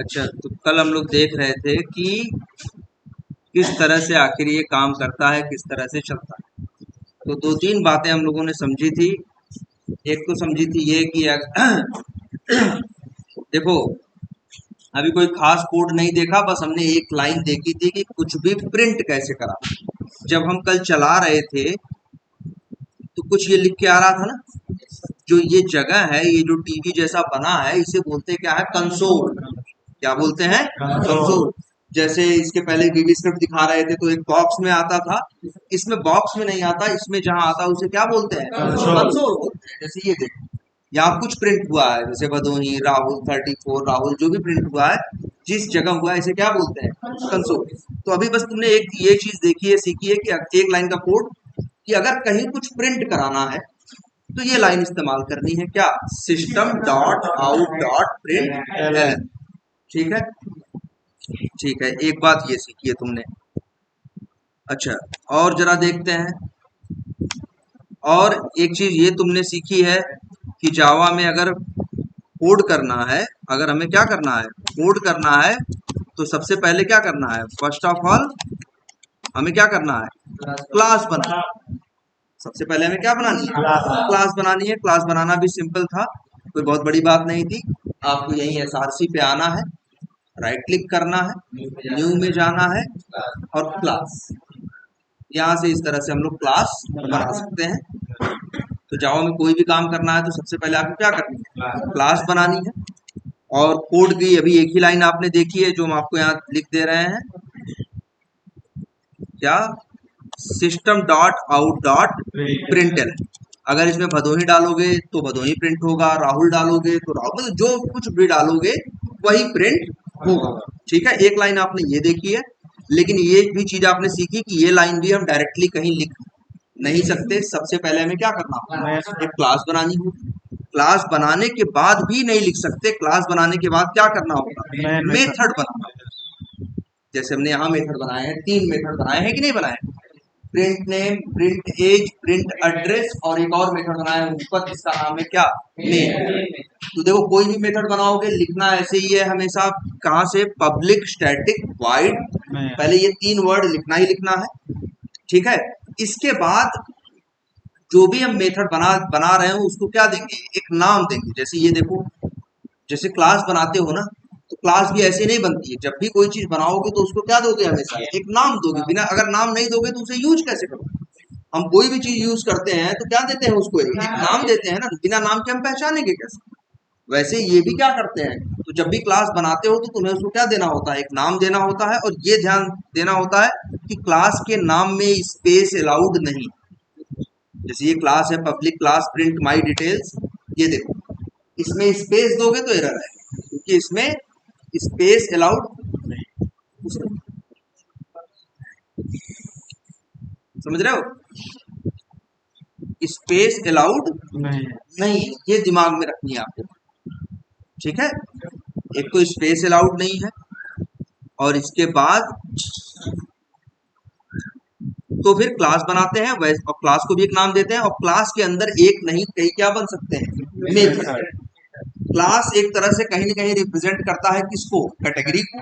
अच्छा, तो कल हम लोग देख रहे थे कि किस तरह से आखिर ये काम करता है, किस तरह से चलता है। तो दो तीन बातें हम लोगों ने समझी थी। एक तो समझी थी ये कि देखो, अभी कोई खास कोड नहीं देखा, बस हमने एक लाइन देखी थी कि कुछ भी प्रिंट कैसे करा। जब हम कल चला रहे थे तो कुछ ये लिख के आ रहा था ना, जो ये जगह है, ये जो टीवी जैसा बना है, इसे बोलते क्या है? कंसोल। क्या बोलते हैं? कंसोल। जैसे इसके पहले वीवी स्क्रिप्ट दिखा रहे थे तो एक बॉक्स में आता था, इसमें बॉक्स में नहीं आता, इसमें जहां आता है उसे क्या बोलते हैं? कंसोल बोलते हैं। जैसे ये देखो, यहाँ कुछ प्रिंट हुआ है, जैसे भदोही, राहुल 34, राहुल, जो भी प्रिंट हुआ है, जिस जगह हुआ है, इसे क्या बोलते हैं? कंसोल। तो अभी बस तुमने एक ये चीज देखी है, सीखी है कि एक लाइन का कोड, कि अगर कहीं कुछ प्रिंट कराना है तो ये लाइन इस्तेमाल करनी है, क्या? System dot out dot print L. ठीक है, ठीक है, एक बात ये सीखी है तुमने। अच्छा, और जरा देखते हैं। और एक चीज ये तुमने सीखी है कि जावा में अगर कोड करना है, अगर हमें क्या करना है, कोड करना है, तो सबसे पहले क्या करना है? फर्स्ट ऑफ ऑल हमें क्या करना है? क्लास बनाना। सबसे पहले हमें क्या बनानी है? क्लास बनानी है। क्लास बनाना भी सिंपल था, कोई बहुत बड़ी बात नहीं थी। आपको यही एसआरसी पे आना है, राइट क्लिक करना है, न्यू में जाना है, और क्लास। यहाँ से इस तरह से हम लोग क्लास बना सकते हैं। तो जावा में कोई भी काम करना है तो सबसे पहले आपको क्या करनी है? क्लास बनानी है। और कोड की अभी एक ही लाइन आपने देखी है, जो हम आपको यहाँ लिख दे रहे हैं, क्या? System dot out dot प्रिंटल। अगर इसमें भदोही डालोगे तो भदोही प्रिंट होगा, राहुल डालोगे तो राहुल, मतलब जो कुछ भी डालोगे वही प्रिंट होगा। ठीक है, एक लाइन आपने ये देखी है, लेकिन ये भी चीज आपने सीखी कि ये लाइन भी हम डायरेक्टली कहीं लिख नहीं सकते। सबसे पहले हमें क्या करना होगा? एक क्लास बनानी होगी। क्लास बनाने के बाद भी नहीं लिख सकते, क्लास बनाने के बाद क्या करना होगा? मेथड बनाना होगा। जैसे हमने यहाँ मेथड बनाए हैं, 3 मेथड बनाए हैं कि नहीं बनाए? Print name, print age, print address, और एक और मेथड बनाया है ऊपर, जिसका नाम है क्या? नेम। तो देखो, कोई भी मेथड बनाओगे लिखना ऐसे ही है हमेशा। कहाँ से? पब्लिक स्टैटिक वॉइड, पहले ये 3 वर्ड लिखना ही लिखना है। ठीक है, इसके बाद जो भी हम मेथड बना रहे हो उसको क्या देंगे? एक नाम देंगे। जैसे ये देखो, जैसे क्लास बनाते हो ना, तो क्लास भी ऐसे नहीं बनती है। जब भी कोई चीज बनाओगे तो उसको क्या दोगे? हमेशा एक नाम दोगे। बिना, अगर नाम नहीं दोगे तो उसे यूज कैसे करोगे? हम कोई भी चीज यूज करते हैं तो क्या देते हैं उसको? एक नाम देते हैं ना। बिना नाम के हम पहचानेंगे कैसे? वैसे ये भी क्या करते हैं, तो जब भी क्लास बनाते हो तो तुम्हें उसको क्या देना होता है? एक नाम देना होता है। और ये ध्यान देना होता है कि क्लास के नाम में स्पेस अलाउड नहीं। जैसे ये क्लास है public class print my details, ये देखो, इसमें स्पेस दोगे तो एरर है, क्योंकि इसमें स्पेस अलाउड नहीं। समझ रहे हो? स्पेस अलाउड नहीं, ये दिमाग में रखनी है आपको। ठीक है, एक तो स्पेस अलाउड नहीं है, और इसके बाद तो फिर क्लास बनाते हैं वैसे, और क्लास को भी एक नाम देते हैं, और क्लास के अंदर एक नहीं कई क्या बन सकते हैं? मेथड। क्लास एक तरह से कहीं ना कहीं रिप्रेजेंट करता है किसको? कैटेगरी को।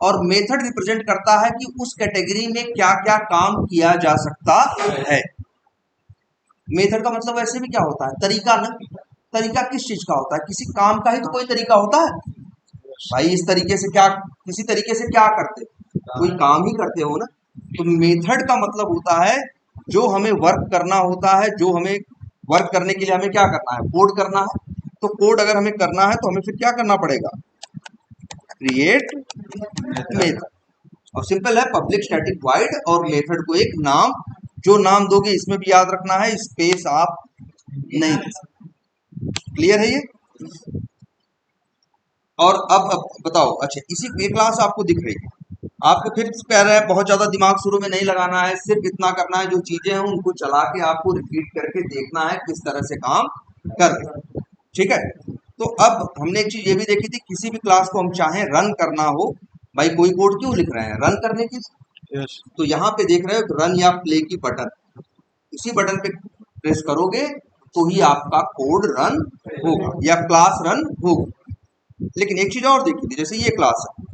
और मेथड रिप्रेजेंट करता है कि उस कैटेगरी में क्या क्या काम किया जा सकता है। मेथड का मतलब वैसे भी क्या होता है? तरीका ना। तरीका किस चीज का होता है? किसी काम का ही तो कोई तरीका होता है भाई। इस तरीके से क्या, किसी तरीके से क्या करते, कोई काम ही करते हो ना। तो मेथड का मतलब होता है जो हमें वर्क करना होता है, जो हमें वर्क करने के लिए हमें क्या करना है? कोड करना है। तो कोड अगर हमें करना है तो हमें फिर क्या करना पड़ेगा? Create method. और सिंपल है, पब्लिक स्टैटिक वॉइड, और मेथड को एक नाम। जो नाम दोगे इसमें भी याद रखना है, स्पेस आप नहीं दे सकते। क्लियर है ये? और अब बताओ। अच्छा, इसी ये क्लास आपको दिख रही है, आपको फिर कह रहा है बहुत ज्यादा दिमाग शुरू में नहीं लगाना है, सिर्फ इतना करना है, जो चीजें हैं उनको चला के आपको रिपीट करके देखना है किस तरह से काम कर रहे हैं। ठीक है, तो अब हमने एक चीज ये भी देखी थी, किसी भी क्लास को हम चाहें रन करना हो, भाई कोई कोड क्यों लिख रहे हैं? रन करने की। तो यहाँ पे देख रहे हो रन या प्ले की बटन, इसी बटन पे प्रेस करोगे तो ही आपका कोड रन होगा या क्लास रन होगा। लेकिन एक चीज और देखी थी, जैसे ये क्लास है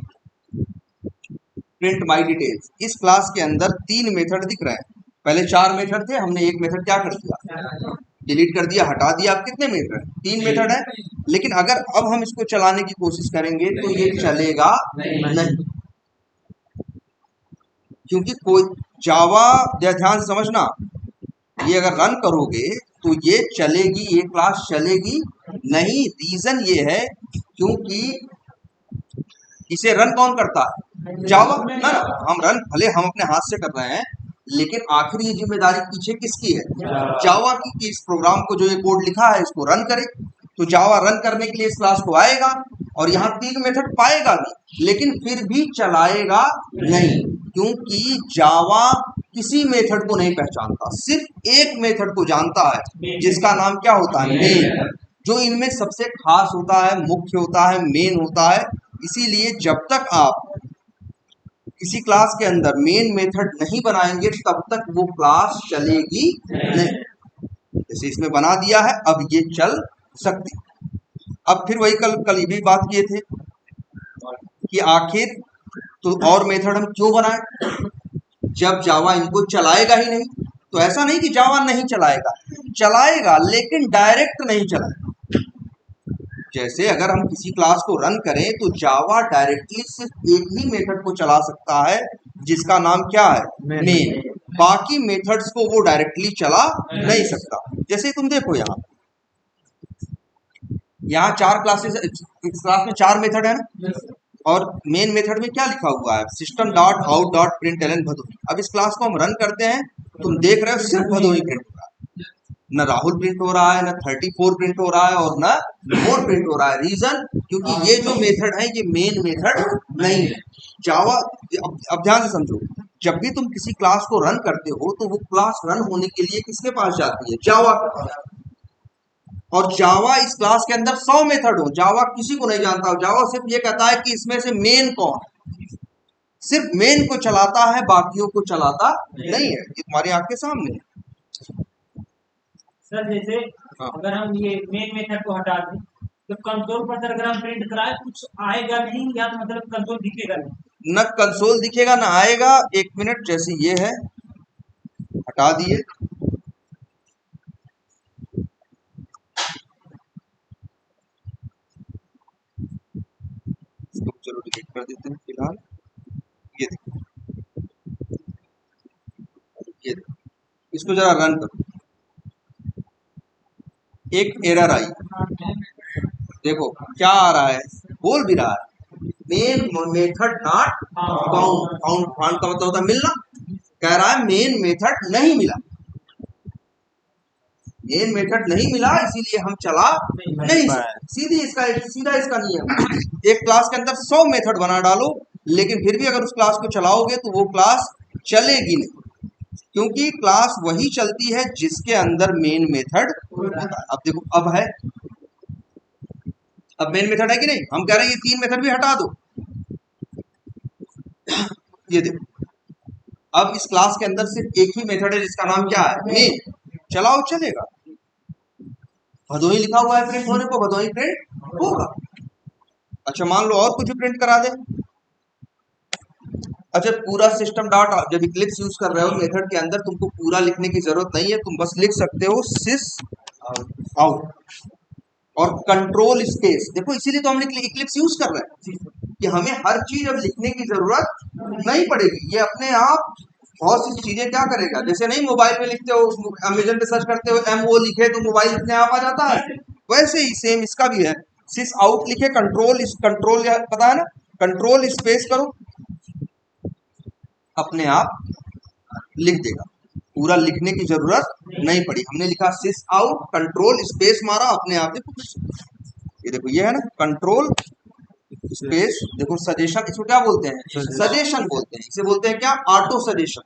प्रिंट माई डिटेल्स, इस क्लास के अंदर 3 मेथड दिख रहे हैं। पहले 4 मेथड थे, हमने एक मेथड क्या कर दिया, डिलीट कर दिया, हटा दिया। अब कितने मेथड, 3 मेथड है। लेकिन अगर अब हम इसको चलाने की कोशिश करेंगे तो ये चलेगा नहीं, क्योंकि कोई जावा, ध्यान से समझना, ये अगर रन करोगे तो ये चलेगी, ये क्लास चलेगी नहीं। रीजन ये है क्योंकि इसे रन कौन करता है, जावा ना। हम रन भले हम अपने हाथ से कर रहे हैं, लेकिन आखिरी जिम्मेदारी पीछे किसकी है, जावा की, कि इस प्रोग्राम को जो ये कोड लिखा है इसको रन करे। तो जावा रन करने के लिए इस क्लास को आएगा और यहाँ 3 मेथड पाएगा भी, लेकिन फिर भी चलाएगा नहीं, क्योंकि जावा किसी मेथड को नहीं पहचानता, सिर्फ एक मेथड को जानता है, जिसका नाम क्या होता है, मेन, जो इनमें सबसे खास होता है, मुख्य होता है, मेन होता है। इसीलिए जब तक आप किसी क्लास के अंदर मेन मेथड नहीं बनाएंगे तब तक वो क्लास चलेगी नहीं। जैसे इसमें बना दिया है, अब ये चल सकती। अब फिर वही कल ये भी बात किए थे कि आखिर तो और मेथड हम क्यों बनाए, जब जावा इनको चलाएगा ही नहीं। तो ऐसा नहीं कि जावा नहीं चलाएगा, चलाएगा, लेकिन डायरेक्ट नहीं चलाएगा। जैसे अगर हम किसी क्लास को रन करें तो जावा डायरेक्टली सिर्फ एक ही मेथड को चला सकता है, जिसका नाम क्या है, मेन। बाकी मेथड्स को वो डायरेक्टली चला नहीं सकता। जैसे तुम देखो यहाँ 4 क्लासेस, इस क्लास में 4 मेथड है ना, और मेन मेथड में क्या लिखा हुआ है, system dot out dot println Bhadohi. अब इस क्लास को हम रन करते हैं, तुम देख रहे हो सिर्फ भदोही प्रिंट हो रहा है, न राहुल प्रिंट हो रहा है, न 34 प्रिंट हो रहा है, और न 4 प्रिंट हो रहा है। रीजन, क्योंकि ये जो मेथड है ये मेन मेथड नहीं है। जावा, अब ध्यान से समझो, जब भी तुम किसी क्लास को रन करते हो तो वो क्लास रन होने के लिए किसके पास जाती है, जावा के पास। और जावा इस क्लास के अंदर 100 मेथड हो, जावा किसी को नहीं जानता। जावा सिर्फ ये कहता है कि इसमें से मेन कौन है, सिर्फ मेन को चलाता है, बाकियों को चलाता नहीं है। ये तुम्हारी आंख के सामने है। सर जैसे अगर हम ये मेन मेथड को हटा दें तो कंसोल पर सर अगर हम प्रिंट कराए कुछ आएगा नहीं, या तो मतलब कंसोल दिखेगा नहीं, न कंसोल दिखेगा न आएगा। 1 मिनट, जैसे ये है, हटा दिए, इसको चलो डिलीट कर देते हैं फिलहाल। ये देखो, ये देखो, इसको जरा रन करो, एक एरर आई, देखो क्या आ रहा है, बोल भी रहा है main method not found. Found का मतलब होता है मिलना, कह रहा है मेन मेथड नहीं मिला, मेन मेथड नहीं मिला, इसीलिए हम चला नहीं सकते। सीधा इसका नियम, एक क्लास के अंदर 100 मेथड बना डालो, लेकिन फिर भी अगर उस क्लास को चलाओगे तो वो क्लास चलेगी नहीं, क्योंकि क्लास वही चलती है जिसके अंदर मेन मेथड होता है। अब देखो, अब है, अब मेन मेथड है कि नहीं, हम कह रहे हैं ये 3 मेथड भी हटा दो। ये देखो, अब इस क्लास के अंदर सिर्फ एक ही मेथड है जिसका नाम क्या है, मेन। चलाओ चलेगा, भदोही लिखा हुआ है, प्रिंट होने को भदोही प्रिंट होगा। अच्छा मान लो और कुछ प्रिंट करा दे। अच्छा, पूरा सिस्टम डॉट, जब इक्लिप्स यूज कर रहे हो मेथड के अंदर तुमको पूरा लिखने की जरूरत नहीं है, तुम बस लिख सकते हो सिस आउट और कंट्रोल स्पेस। देखो इसीलिए तो हम इक्लिप्स यूज कर रहे हैं कि हमें हर चीज अब लिखने की जरूरत नहीं पड़ेगी, ये अपने आप बहुत सी चीजें क्या करेगा। जैसे नहीं मोबाइल में लिखते हो, अमेजन पे सर्च करते हो MO लिखे तो मोबाइल अपने आप आ जाता है, वैसे ही सेम इसका भी है। सिस आउट लिखे, कंट्रोल पता है ना, कंट्रोल स्पेस करो, अपने आप लिख देगा, पूरा लिखने की जरूरत नहीं पड़ी। हमने लिखा सिस आउट, कंट्रोल स्पेस मारा, अपने आप देखो, ये देखो ये है ना कंट्रोल स्पेस। देखो सजेशन, इसको क्या बोलते हैं, सजेशन बोलते हैं। इसे बोलते हैं क्या, ऑटो सजेशन।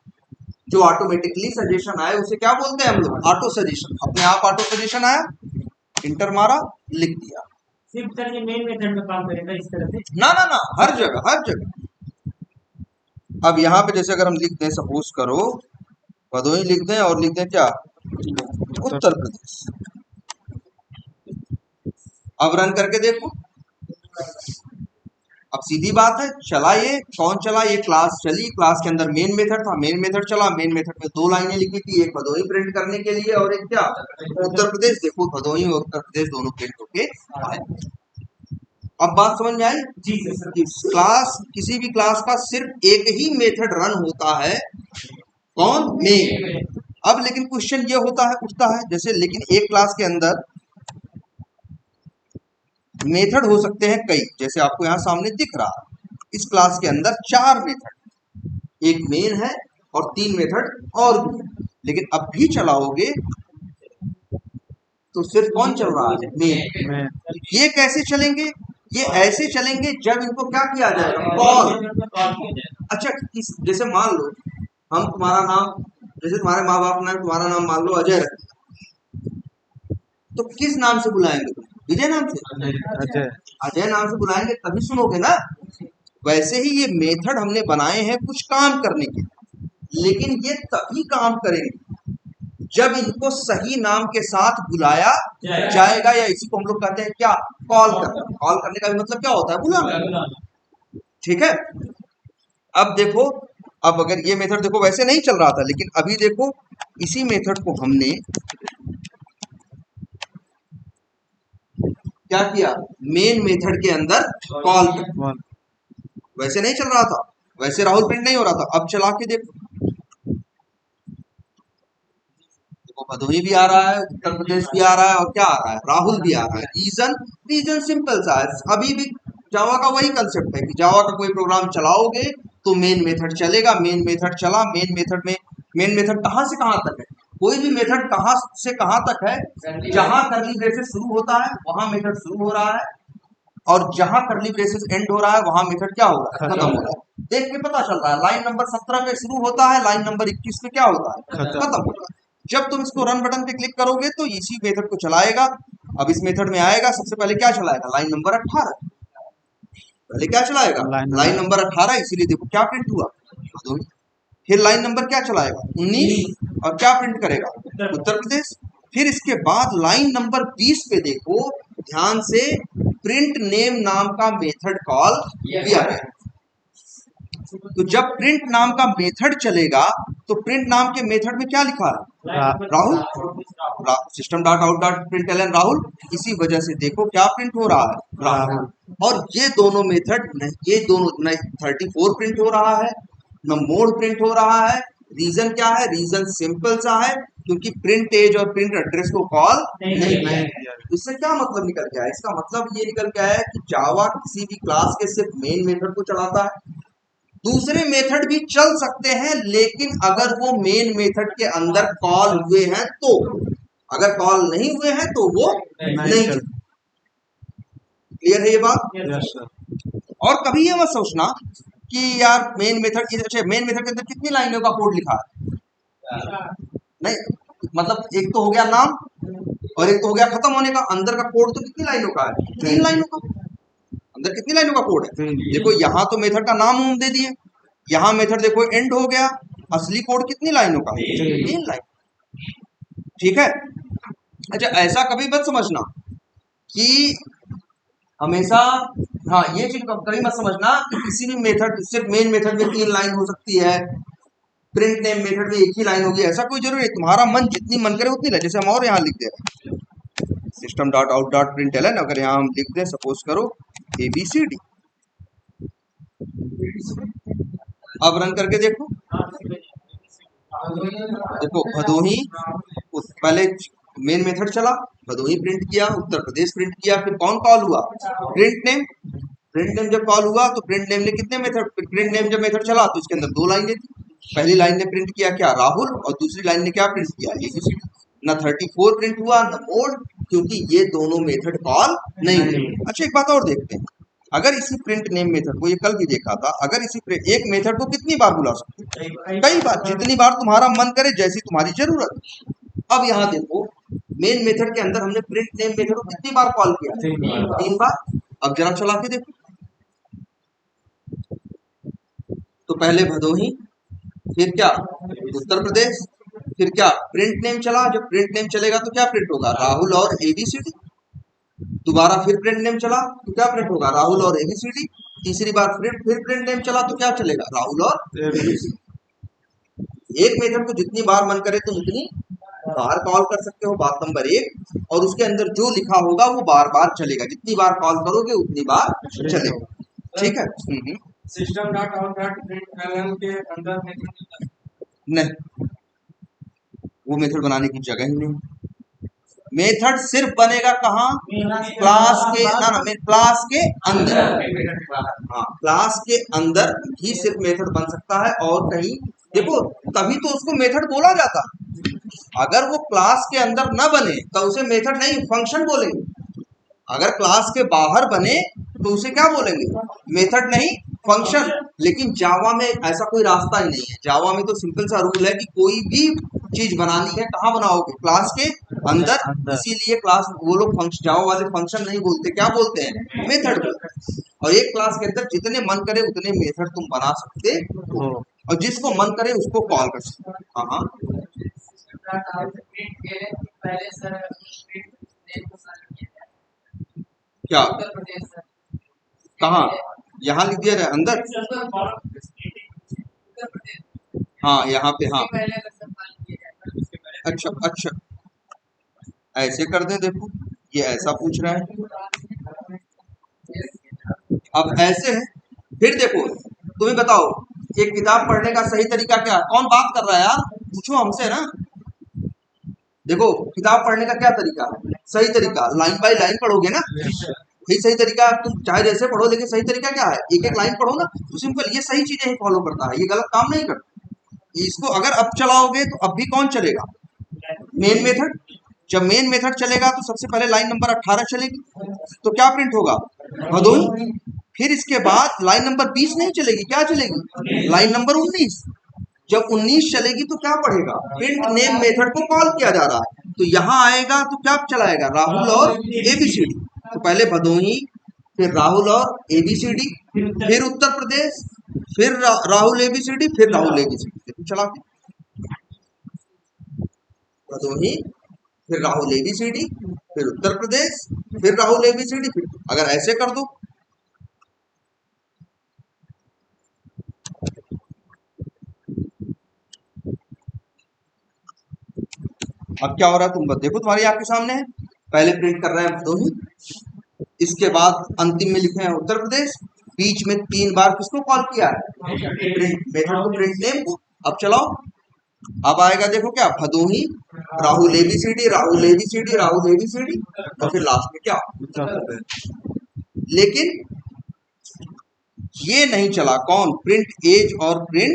जो ऑटोमेटिकली सजेशन आए उसे क्या बोलते हैं हम लोग, ऑटो सजेशन। अपने आप ऑटो सजेशन आया, इंटर मारा, लिख दिया। सिर्फ सर ये मेन मेथड में काम करेगा इस तरह से, ना ना ना, हर जगह हर जगह। अब यहाँ पे जैसे अगर हम लिख दें, सपोज करो भदोही लिख दें और लिख दें क्या, उत्तर प्रदेश। अब रन करके देखो, अब सीधी बात है, चला ये कौन चला, ये क्लास चली, क्लास के अंदर मेन मेथड था, मेन मेथड चला, मेन मेथड में दो लाइनें लिखी थी, एक भदोही प्रिंट करने के लिए और एक क्या उत्तर प्रदेश। देखो भदोही और उत्तर प्रदेश दोनों प्रिंट होके आए। अब बात समझ में आई जी सर। कि क्लास, किसी भी क्लास का सिर्फ एक ही मेथड रन होता है, कौन, मेन। अब लेकिन क्वेश्चन ये होता है, उठता है जैसे, लेकिन एक क्लास के अंदर मेथड हो सकते हैं कई, जैसे आपको यहाँ सामने दिख रहा है, इस क्लास के अंदर 4 मेथड, एक मेन है और 3 मेथड और भी, लेकिन अब भी चलाओगे तो सिर्फ कौन चल रहा है, मेन। ये कैसे चलेंगे, ये ऐसे चलेंगे जब इनको क्या किया जाएगा, कॉल। अच्छा जैसे मान लो हम तुम्हारा नाम, जैसे तुम्हारे माँ बाप ने तुम्हारा नाम मान लो अजय रखा, तो किस नाम से बुलाएंगे तुम, विजय नाम से, अजय नाम से बुलाएंगे तभी सुनोगे ना। वैसे ही ये मेथड हमने बनाए हैं कुछ काम करने के, लेकिन ये तभी काम करेंगे जब इनको सही नाम के साथ बुलाया जाएगा, या इसी को हम लोग कहते हैं क्या, कॉल करना। कॉल करने का भी मतलब क्या होता है, बुलाना। ठीक है, अब देखो, अब अगर ये मेथड देखो वैसे नहीं चल रहा था, लेकिन अभी देखो इसी मेथड को हमने क्या किया, मेन मेथड के अंदर कॉल कर, वैसे नहीं चल रहा था, वैसे राहुल प्रिंट नहीं हो रहा था। अब चला के देखो, देखो भदोही भी आ रहा है, उत्तर प्रदेश भी आ रहा है और क्या आ रहा है, राहुल भी आ रहा है। रीजन सिंपल सा है, अभी भी जावा का वही कंसेप्ट है कि जावा का कोई प्रोग्राम चलाओगे तो मेन मेथड चलेगा, मेन मेथड चला, मेन मेथड में मेन मेथड कहाँ से कहाँ तक है, कोई भी मेथड कहाँ से कहाँ तक है, जहां कर्ली ब्रेसेस शुरू होता है वहां मेथड शुरू हो रहा है, और जहां कर्ली ब्रेसेस एंड हो रहा है वहां मेथड क्या हो रहा है, खत्म हो रहा है। देख के पता चल रहा है, लाइन नंबर 17 पे शुरू होता है, लाइन नंबर 21 पे क्या होता है, खत्म हो रहा है। जब तुम इसको रन बटन पे क्लिक करोगे तो इसी मेथड को चलाएगा। अब इस मेथड में आएगा, सबसे पहले क्या चलाएगा, लाइन नंबर 18, पहले क्या चलाएगा, लाइन नंबर 18, इसीलिए देखो क्या प्रिंट हुआ, फिर लाइन नंबर क्या चलाएगा, 19, और क्या प्रिंट करेगा, उत्तर प्रदेश। फिर इसके बाद लाइन नंबर 20 पे देखो ध्यान से, प्रिंट नेम नाम का मेथड कॉल किया गया। तो जब प्रिंट नाम का मेथड चलेगा तो प्रिंट नाम के मेथड में क्या लिखा है, Rahul, system dot out dot println Rahul, इसी वजह से देखो क्या प्रिंट हो रहा है, राहुल। और ये दोनों मेथड, ये दोनों न 34 प्रिंट हो रहा है, न मोड प्रिंट हो रहा है। रीजन क्या है, रीजन सिंपल सा है, क्योंकि प्रिंट एज और प्रिंट एड्रेस को कॉल नहीं किया। इससे क्या मतलब निकल गया है, इसका मतलब ये निकल गया है कि जावा किसी भी क्लास के सिर्फ मेन मेथड को चलाता है, दूसरे मेथड भी चल सकते हैं, लेकिन अगर वो मेन मेथड के अंदर कॉल हुए हैं तो, अगर कॉल नहीं हुए हैं तो वो नहीं चल। क्लियर है ये बात? यस और कभी ये मत सोचना कि यार मेन मेथड, अच्छा मेन मेथड के अंदर कितनी लाइनों का कोड लिखा है, नहीं, मतलब एक तो हो गया नाम और एक तो हो गया खत्म होने का, अंदर का कोड तो कितनी लाइनों का है, 3 लाइनों का, अंदर कितनी लाइनों का कोड है। देखो यहाँ तो मेथड का नाम दे दिए, यहाँ मेथड देखो एंड हो गया, असली कोड कितनी लाइनों का, 3 लाइन। ठीक है, अच्छा ऐसा कभी मत समझना कि हमेशा, हाँ ये चीज कभी मत समझना कि किसी भी मेथड, सिर्फ मेन मेथड में 3 लाइन हो सकती है, प्रिंट नेम मेथड में 1 ही लाइन होगी, ऐसा कोई जरूरी नहीं। तुम्हारा मन जितनी मन करे उतनी लाइन, जैसे हम और यहाँ लिख दे रहे हैं system dot out dot println, अगर यहाँ हम लिख दें सपोज करो ABCD, अब रन करके देखो, देखो भदोही, पहले मेन मेथड चला, भदोही प्रिंट किया, उत्तर प्रदेश प्रिंट किया, फिर कौन कॉल हुआ, प्रिंट नेम। प्रिंट नेम जब कॉल हुआ तो प्रिंट नेम ने कितने मेथड, प्रिंट नेम जब मेथड चला तो इसके अंदर 2 लाइनें थी, पहली लाइन ने प्रिंट किया क्या, राहुल, और दूसरी लाइन ने क्या प्रिंट किया, ABCD। न 34 प्रिंट हुआ न मोड, क्योंकि ये दोनों मेथड कॉल नहीं थे। अच्छा एक बात और देखते हैं, अगर इसी प्रिंट नेम मेथड को, ये कल भी देखा था, अगर इसी एक मेथड को कितनी बार बुला सकते हैं, कई बार, जितनी बार तुम्हारा मन करे, जैसी तुम्हारी जरूरत। अब यहाँ देखो मेन मेथड के अंदर हमने प्रिंट नेम मेथड को कितनी बार कॉल किया, 3 बार। अब जरा चला के देखो, तो पहले भदोही, फिर क्या उत्तर प्रदेश, फिर क्या प्रिंट नेम चला, जब प्रिंट नेम चलेगा तो क्या प्रिंट होगा, राहुल और ABCD। दोबारा फिर प्रिंट नेम चला तो क्या प्रिंट होगा, राहुल और एबीसीडी। तीसरी बार फिर प्रिंट नेम चला तो क्या चलेगा, राहुल और एबीसीडी। एक मेथड को जितनी बार मन करे तुम उतनी बार कॉल कर सकते हो, बात नंबर 1। और उसके अंदर जो लिखा होगा वो बार बार चलेगा, जितनी बार कॉल करोगे उतनी बार चलेगा, ठीक है। System dot out dot print के अंदर नहीं, वो मेथड बनाने की जगह ही नहीं। मेथड सिर्फ बनेगा कहाँ, क्लास के क्लास के अंदर। हाँ, क्लास के अंदर ही सिर्फ मेथड बन सकता है, और कहीं देखो तभी तो उसको मेथड बोला जाता है। अगर वो क्लास के अंदर न बने तो उसे मेथड नहीं, फंक्शन बोलेंगे। अगर क्लास के बाहर बने तो उसे क्या बोलेंगे, मेथड नहीं, फंक्शन। लेकिन जावा में ऐसा कोई रास्ता ही नहीं है। जावा में तो सिंपल सा रूल है कि कोई भी चीज बनानी है कहाँ बनाओगे, क्लास के अंदर। इसीलिए क्लास वो लोग फंक्शन, जावा वाले फंक्शन नहीं बोलते, क्या बोलते हैं, मेथड बोलते हैं। और एक क्लास के अंदर जितने मन करे उतने मेथड तुम बना सकते हो, और जिसको मन करे उसको कॉल कर सकते हो। हाँ क्या, कहाँ, यहाँ लिख दिया जाए अंदर। हाँ यहाँ पे, हाँ अच्छा अच्छा, ऐसे कर दे। देखो ये ऐसा पूछ रहा है, अब ऐसे है। फिर देखो तुम्हें बताओ, एक किताब पढ़ने का सही तरीका क्या है, कौन बात कर रहा है यार, पूछो हमसे ना। देखो किताब पढ़ने का क्या तरीका है, सही तरीका लाइन बाय लाइन पढ़ोगे ना, यही सही तरीका। तुम चाहे जैसे पढ़ो, लेकिन सही तरीका क्या है, एक एक लाइन पढ़ो ना, तो सिंपल ये सही चीजें ही फॉलो करता है, ये गलत काम नहीं करता। इसको अगर अब चलाओगे तो अब भी कौन चलेगा, मेन मेथड। जब मेन मेथड चलेगा तो सबसे पहले लाइन नंबर 18 चलेगी, तो क्या प्रिंट होगा, भदोही। फिर इसके बाद लाइन नंबर 20 नहीं चलेगी, क्या चलेगी, लाइन नंबर 19। जब 19 चलेगी तो क्या पढ़ेगा, प्रिंट नेम मेथड को कॉल किया जा रहा है, तो यहाँ आएगा तो क्या चलाएगा, राहुल और एबीसीडी। तो पहले भदोही, फिर राहुल और एबीसीडी, फिर उत्तर प्रदेश, फिर राहुल एबीसीडी, फिर राहुल एबीसीडी। चला भदोही, फिर राहुल एबीसीडी, फिर उत्तर प्रदेश, फिर राहुल एबीसीडी, फिर अगर ऐसे कर दो। अब क्या हो रहा है तुम देखो, तुम्हारी आंख के सामने है। पहले प्रिंट कर रहे हैं भदोही, इसके बाद अंतिम में लिखे हैं उत्तर प्रदेश, बीच में 3 बार किसको कॉल किया है, प्रिंट मेथड को, प्रिंट नेम को। अब चलाओ, अब आएगा देखो क्या, Bhadohi, Rahul ABCD, Rahul ABCD, Rahul ABCD, और फिर लास्ट में क्या, लेकिन ये नहीं चला, कौन, प्रिंट एज और प्रिंट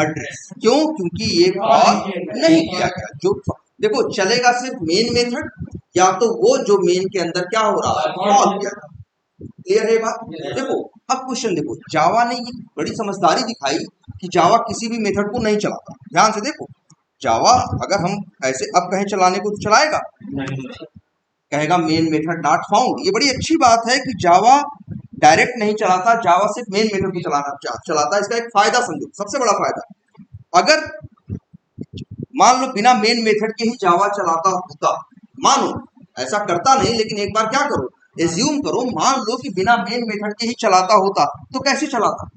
एड्रेस। क्यों, क्योंकि ये कॉल नहीं किया गया। जो देखो चलेगा सिर्फ मेन मेथड, या तो वो जो मेन के अंदर क्या हो रहा है, कॉल किया। क्लियर है बात। देखो अब क्वेश्चन देखो, जावा ने ये बड़ी समझदारी दिखाई कि जावा किसी भी मेथड को नहीं चलाता। ध्यान से देखो, जावा अगर हम ऐसे अब कहें चलाने को तो चलाएगा, कहेगा मेन मेथड नॉट फाउंड। ये बड़ी अच्छी बात है कि जावा डायरेक्ट नहीं चलाता, जावा सिर्फ मेन मेथड को चलाता है। इसका एक फायदा समझो, सबसे बड़ा फायदा, अगर मान लो बिना मेन मेथड के ही जावा चलाता होता, मानो ऐसा करता नहीं, लेकिन एक बार क्या करो, एज्यूम करो, मान लो कि बिना मेन मेथड के ही चलाता होता, तो कैसे चलाता,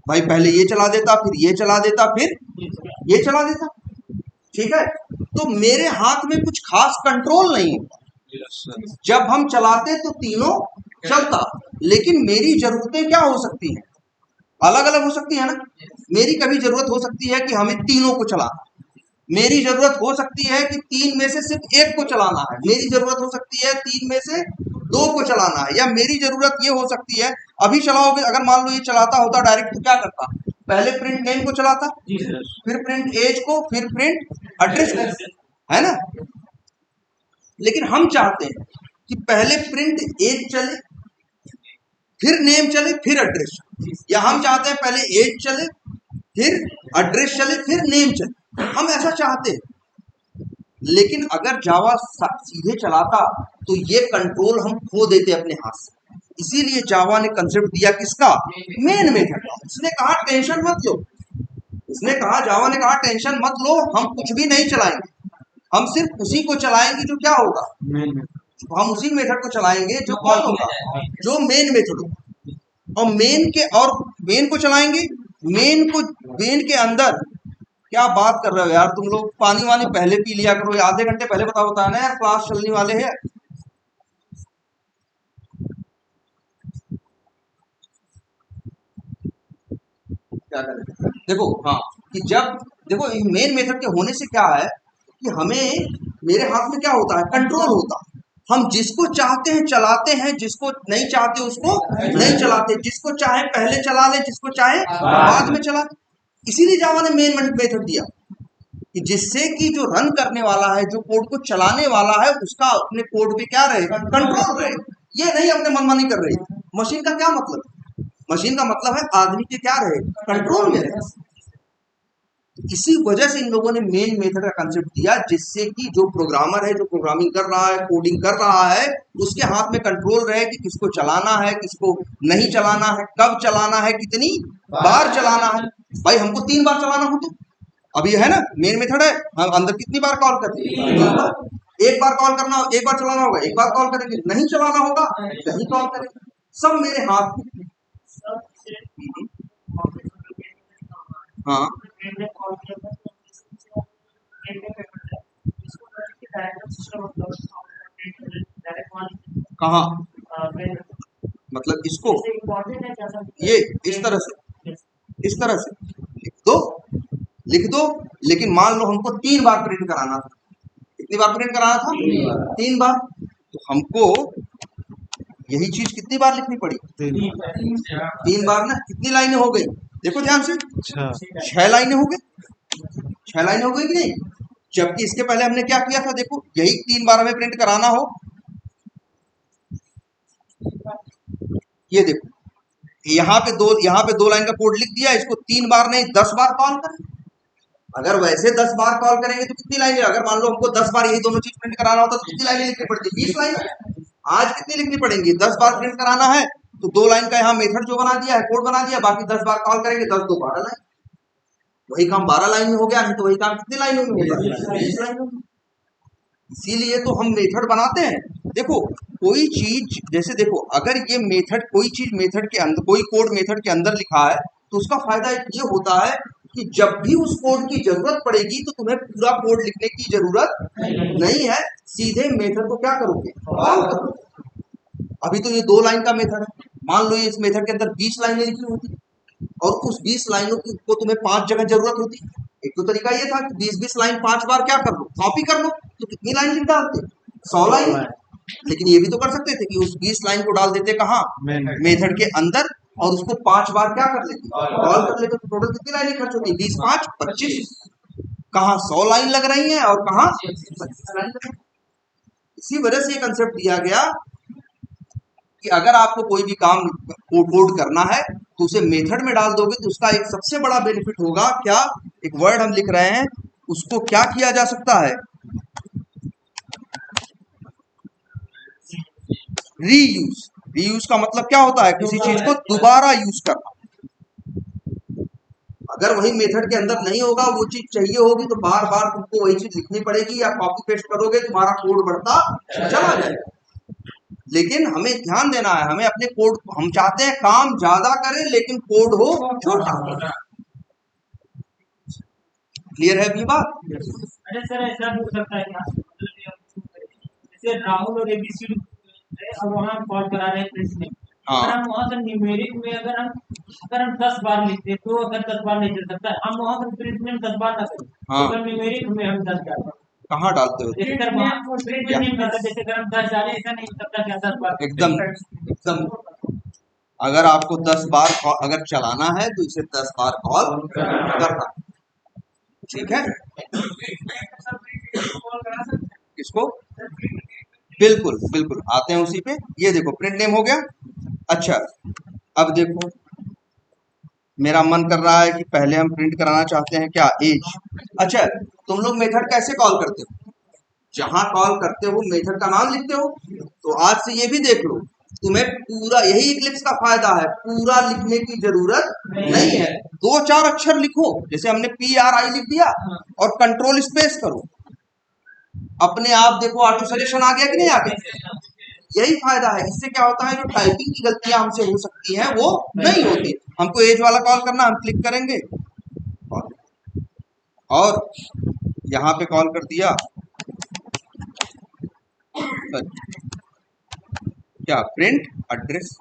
भाई पहले ये चला देता, फिर ये चला देता, फिर ये चला देता, ठीक है। तो मेरे हाथ में कुछ खास कंट्रोल नहीं होता। जब हम चलाते तो तीनों चलता, लेकिन मेरी जरूरतें क्या हो सकती हैं, अलग अलग हो सकती है ना। मेरी कभी जरूरत हो सकती है कि हमें तीनों को चलाना, मेरी जरूरत हो सकती है कि 3 में से सिर्फ एक को चलाना है, मेरी जरूरत हो सकती है 3 में से 2 को चलाना है, या मेरी जरूरत ये हो सकती है, अभी चलाओगे, अगर मान लो ये चलाता होता डायरेक्ट तो क्या करता, पहले प्रिंट नेम को चलाता, फिर प्रिंट एज को, फिर प्रिंट एड्रेस को, है ना। लेकिन हम चाहते हैं कि पहले प्रिंट एज चले, फिर नेम चले, फिर एड्रेस, या हम चाहते हैं पहले एज चले, फिर एड्रेस चले, फिर नेम चले, हम ऐसा चाहते हैं। लेकिन अगर जावा सीधे चलाता तो ये कंट्रोल हम खो देते अपने हाथ से। इसीलिए जावा ने कंसेप्ट दिया किसका, मेन मेथड। उसने कहा टेंशन मत लो, उसने कहा, जावा ने कहा टेंशन मत लो, हम कुछ भी नहीं चलाएंगे, हम सिर्फ उसी को चलाएंगे जो क्या होगा, हम उसी मेथड को चलाएंगे जो कॉल होगा, जो मेन मेथड होगा। और मेन को चलाएंगे। मेन के अंदर क्या बात कर रहे हो यार तुम लोग, पानी वानी पहले पी लिया करो, आधे घंटे पहले बताया ना यार, क्लास चलने वाले हैं। क्या करें, देखो हाँ, कि जब देखो मेन मेथड के होने से क्या है कि हमें, मेरे हाथ में क्या होता है, कंट्रोल होता है। हम जिसको चाहते हैं चलाते हैं, जिसको नहीं चाहते उसको नहीं चलाते, जिसको चाहे पहले चला ले, जिसको चाहे बाद में चला। इसीलिए जावा ने मेन मेथड दिया कि जिससे कि जो रन करने वाला है, जो कोड को चलाने वाला है, उसका अपने कोड पे क्या रहे, कंट्रोल रहे। ये नहीं अपने मनमानी कर रही। मशीन का क्या मतलब, मशीन का मतलब है आदमी के क्या रहे, कंट्रोल में रहे। इसी वजह से इन लोगों ने मेन मेथड का कंसेप्ट दिया, जिससे कि जो प्रोग्रामर है, जो प्रोग्रामिंग कर रहा है, कोडिंग कर रहा है, उसके हाथ में कंट्रोल रहे कि किसको चलाना है, किसको नहीं चलाना है, कब चलाना है, कितनी बार चलाना है। भाई हमको 3 बार चलाना हो तो अभी है ना, मेन मेथड है, हम अंदर कितनी बार कॉल करते हैं, 3 बार। एक बार कॉल करना, एक बार चलाना होगा, एक बार कॉल करेंगे, नहीं चलाना होगा नहीं कॉल करेंगे। सब मेरे हाथ में। हाँ कहाँ, मतलब इसको ये इस तरह से, इस तरह से लिख दो। लेकिन मान लो हमको 3 बार प्रिंट कराना था, कितनी बार प्रिंट कराना था, 3 बार। तो हमको यही चीज कितनी बार लिखनी पड़ी, 3 बार ना। कितनी लाइनें हो गई, देखो ध्यान से, 6 लाइनें हो गई, 6 लाइनें हो गई कि नहीं। जबकि इसके पहले हमने क्या किया था, देखो यही 3 बार हमें प्रिंट कराना हो, ये देखो यहाँ पे 2 लाइन का कोड लिख दिया, इसको 3 बार नहीं 10 बार कॉल करें। अगर वैसे 10 बार कॉल करेंगे तो कितनी लाइनें, अगर मान लो हमको 10 बार यही दोनों चीज प्रिंट कराना होता तो कितनी लाइनें लिखनी पड़ती, 20 लाइन। आज कितनी लिखनी पड़ेंगी, 10 बार प्रिंट कराना है तो 2 लाइन का यहाँ मेथड जो बना दिया है, कोड बना दिया, बाकी 10 बार कॉल करेंगे, 10 2 12 लाइन। वही काम 12 लाइन में हो गया, नहीं तो वही काम कितनी लाइनों में होगा, 20 लाइनों में। इसीलिए तो हम मेथड बनाते हैं। देखो कोई चीज, जैसे देखो अगर ये मेथड, कोई चीज मेथड के अंदर, कोई कोड मेथड के अंदर लिखा है तो उसका फायदा ये होता है कि जब भी उस कोड की जरूरत पड़ेगी तो तुम्हें पूरा कोड लिखने की जरूरत नहीं है, सीधे मेथड को क्या करोगे, कॉल करोगे। अभी तो ये 2 लाइन का मेथड है, मान लो इस मेथड के अंदर 20 लाइनें लिखी होती और उस 20 लाइनों को तुम्हें 5 जगह जरूरत होती। एक तो तरीका ये था कि 20-20 लाइन 5 बार क्या कर लो, कॉपी कर लो, तो कितनी लाइन लिख डालते, 100 लाइन। लेकिन ये भी तो कर सकते थे कि उस 20 लाइन को डाल देते कहाँ, मेथड के अंदर, और उसको 5 बार क्या कर लेते, कॉल कर लेते। तो टोटल कितनी लाइनें खर्च होती, 20 5 25। कहाँ 100 लाइन लग रही है और कहाँ 25 लाइन लग रही है। इसी वजह से ये कंसेप्ट दिया गया कि अगर आपको कोई भी काम कोड करना है तो उसे मेथड में डाल दोगे तो उसका एक सबसे बड़ा बेनिफिट होगा क्या, एक वर्ड हम लिख रहे हैं, उसको क्या किया जा सकता है, रीयूज। रीयूज का मतलब क्या होता है, किसी चीज को दोबारा यूज करना। अगर वही मेथड के अंदर नहीं होगा, वो चीज चाहिए होगी तो बार बार तुमको वही चीज लिखनी पड़ेगी, या कॉपी पेस्ट करोगे तुम्हारा कोड बढ़ता चला जाएगा। लेकिन हमें ध्यान देना है, हमें अपने कोड, हम चाहते हैं काम ज्यादा करें लेकिन कोड हो छोटा। क्लियर है अपनी बात। अरे सर ऐसा भी हो सकता है क्या, जैसे राहुल और एबीसी और वहाँ कॉल करा रहे हैं प्रिंट में, अगर हम वहाँ से न्यूमेरिक में अगर हम 10 बार लिखते तो अगर 10 बार नहीं चल सकता, हम वहाँ से प्रिंट में 10 बार ना करें, अगर न्यूमेरिक में हम 10 बार कहाँ डालते हो, जैसे अगर हम 10 डालें, ऐसा नहीं हो सकता क्या 10 बार, एकदम। अगर आपको 10 बार अगर चलाना है तो इसे 10 बार कॉल करना, ठीक है। किसको, बिल्कुल बिल्कुल आते हैं उसी पे। ये देखो प्रिंट नेम हो गया। अच्छा अब देखो मेरा मन कर रहा है कि पहले हम प्रिंट कराना चाहते हैं क्या, एज। अच्छा तुम लोग मेथड कैसे कॉल करते हो, जहां कॉल करते हो मेथड का नाम लिखते हो। तो आज से ये भी देख लो, तुम्हें पूरा, यही इक्लिप्स का फायदा है, पूरा लिखने की जरूरत नहीं है। 2-4 अक्षर लिखो, जैसे हमने PRI लिख दिया और कंट्रोल स्पेस करो, अपने आप देखो ऑटो सजेशन आ गया कि नहीं आ गया। यही फायदा है, इससे क्या होता है जो टाइपिंग की गलतियां हमसे हो सकती हैं वो नहीं होती। हमको एज वाला कॉल करना, हम क्लिक करेंगे और यहाँ पे कॉल कर दिया क्या, प्रिंट एड्रेस।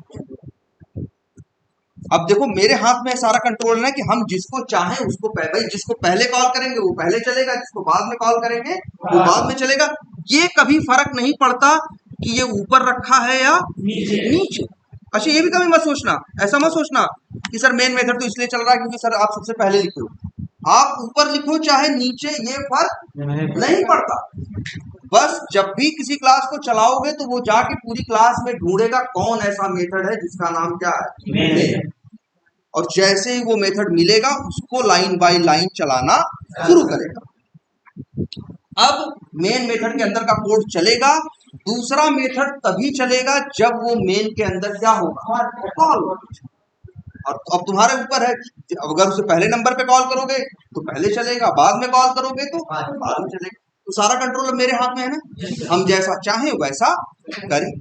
अब देखो मेरे हाथ में सारा कंट्रोल है कि हम जिसको चाहें उसको भाई जिसको पहले कॉल करेंगे वो पहले चलेगा, जिसको बाद में कॉल करेंगे वो बाद में चलेगा। ये कभी फर्क नहीं पड़ता कि ये ऊपर रखा है या नीचे। अच्छा ये भी कभी मत सोचना, ऐसा मत सोचना कि सर मेन मेथड तो इसलिए चल रहा है क्योंकि सर आप सबसे पहले लिखे हो। आप ऊपर लिखो चाहे नीचे, ये फर्क नहीं पड़ता। बस जब भी किसी क्लास को चलाओगे तो वो जाके पूरी क्लास में ढूंढेगा कौन ऐसा मेथड है जिसका नाम क्या है, और जैसे ही वो मेथड मिलेगा उसको लाइन बाय लाइन चलाना शुरू करेगा। अब मेन मेथड के अंदर का कोड चलेगा, दूसरा मेथड तभी चलेगा जब वो मेन के अंदर क्या होगा, कॉल होगा। और अब तुम्हारे ऊपर है, अगर उसे पहले नंबर पे कॉल करोगे तो पहले चलेगा, बाद में कॉल करोगे तो बाद में चलेगा। तो सारा कंट्रोल अब मेरे हाथ में है ना, हम जैसा चाहें वैसा करें।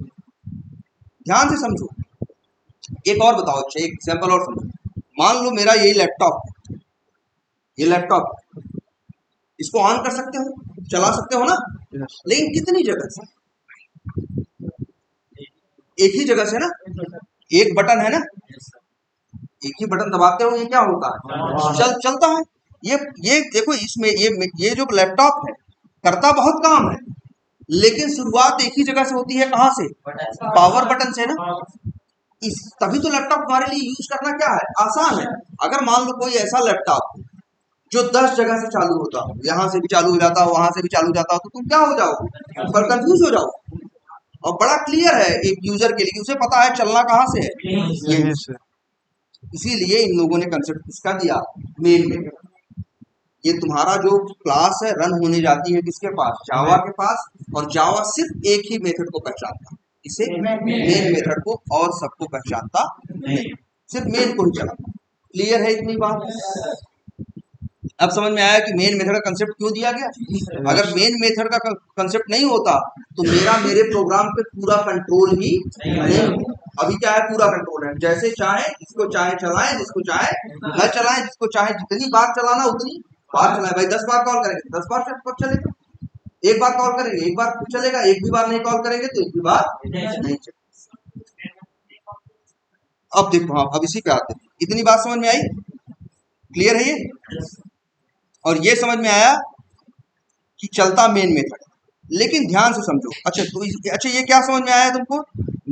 ध्यान से समझो। एक और बताओ, अच्छा एक एग्जांपल और समझो। मान लो मेरा यही लैपटॉप, ये लैपटॉप, इसको ऑन कर सकते हो, चला सकते हो ना, लेकिन कितनी जगह से, एक ही जगह से ना, एक बटन है ना, एक ही बटन दबाते हो ये क्या होता है, चलता है। ये देखो इसमें ये जो लैपटॉप है करता बहुत काम है, लेकिन शुरुआत एक ही जगह से होती है, कहां से, पावर बटन से ना। तभी तो लैपटॉप हमारे लिए यूज करना क्या है, आसान है। अगर मान लो कोई ऐसा लैपटॉप जो 10 जगह से चालू होता हो, यहाँ से भी चालू हो जाता हो, वहां से भी चालू हो जाता हो, तो तुम क्या हो जाओगे, पर कंफ्यूज हो जाओ। और बड़ा क्लियर है एक यूजर के लिए, उसे पता है चलना कहां से है, यहीं से। इसीलिए इन लोगों ने कंसेप्ट किसका दिया, मेन में। ये तुम्हारा जो क्लास है रन होने जाती है किसके पास, जावा के पास, और जावा सिर्फ एक ही मेथड को पहचानता है, इसे मेन मेथड को, और सबको पहचानता नहीं, सिर्फ मेन को ही चलाता। क्लियर है इतनी बात। अब समझ में आया कि मेन मेथड का कंसेप्ट क्यों दिया गया। अगर मेन मेथड का कंसेप्ट नहीं होता तो मेरे प्रोग्राम पे पूरा कंट्रोल ही नहीं होता। अभी क्या है, पूरा कंट्रोल है, जैसे चाहे जिसको चाहे चलाएं, जिसको चाहे न चलाएं, जिसको चाहे जितनी बार चलाना उतनी बार चलाएं। भाई 10 बार कॉल करेंगे 10 बार चलेगा, एक बार कॉल करेंगे एक बार चलेगा, एक भी बार नहीं कॉल करेंगे तो एक भी बार नहीं चलेगा। अब देखो, हाँ अब इसी पे आते हैं। इतनी बात समझ में आई, क्लियर है ये। और ये समझ में आया कि चलता मेन मेथड, लेकिन ध्यान से समझो। अच्छा तो अच्छा ये क्या समझ में आया तुमको,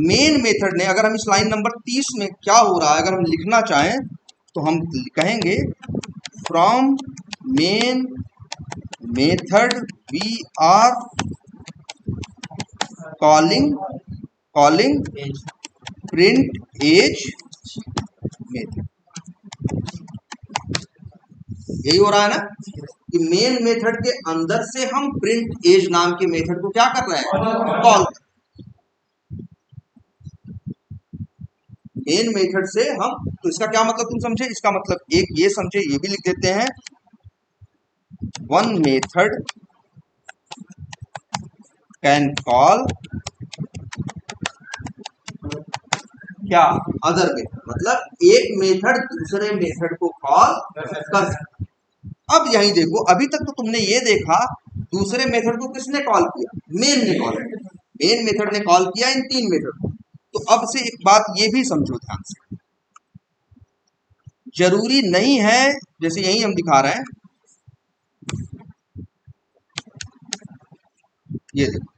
मेन मेथड ने, अगर हम इस लाइन नंबर 30 में क्या हो रहा है, अगर हम लिखना चाहें तो हम कहेंगे from main method we are calling print age method. यही हो रहा है ना कि मेन मेथड के अंदर से हम प्रिंट एज नाम के मेथड को क्या कर रहे हैं, कॉल। मेन मेथड से हम, तो इसका क्या मतलब तुम समझे, इसका मतलब एक ये समझे, ये भी लिख देते हैं, वन मेथड कैन कॉल क्या, अदर मेथड, मतलब एक मेथड दूसरे मेथड को कॉल कर सकता। अब यही देखो, अभी तक तो तुमने ये देखा दूसरे मेथड को किसने कॉल किया, मेन ने कॉल किया, मेन मेथड ने कॉल किया इन 3 मेथड को। तो अब से एक बात ये भी समझो ध्यान से, जरूरी नहीं है, जैसे यही हम दिखा रहे हैं, ये देखो,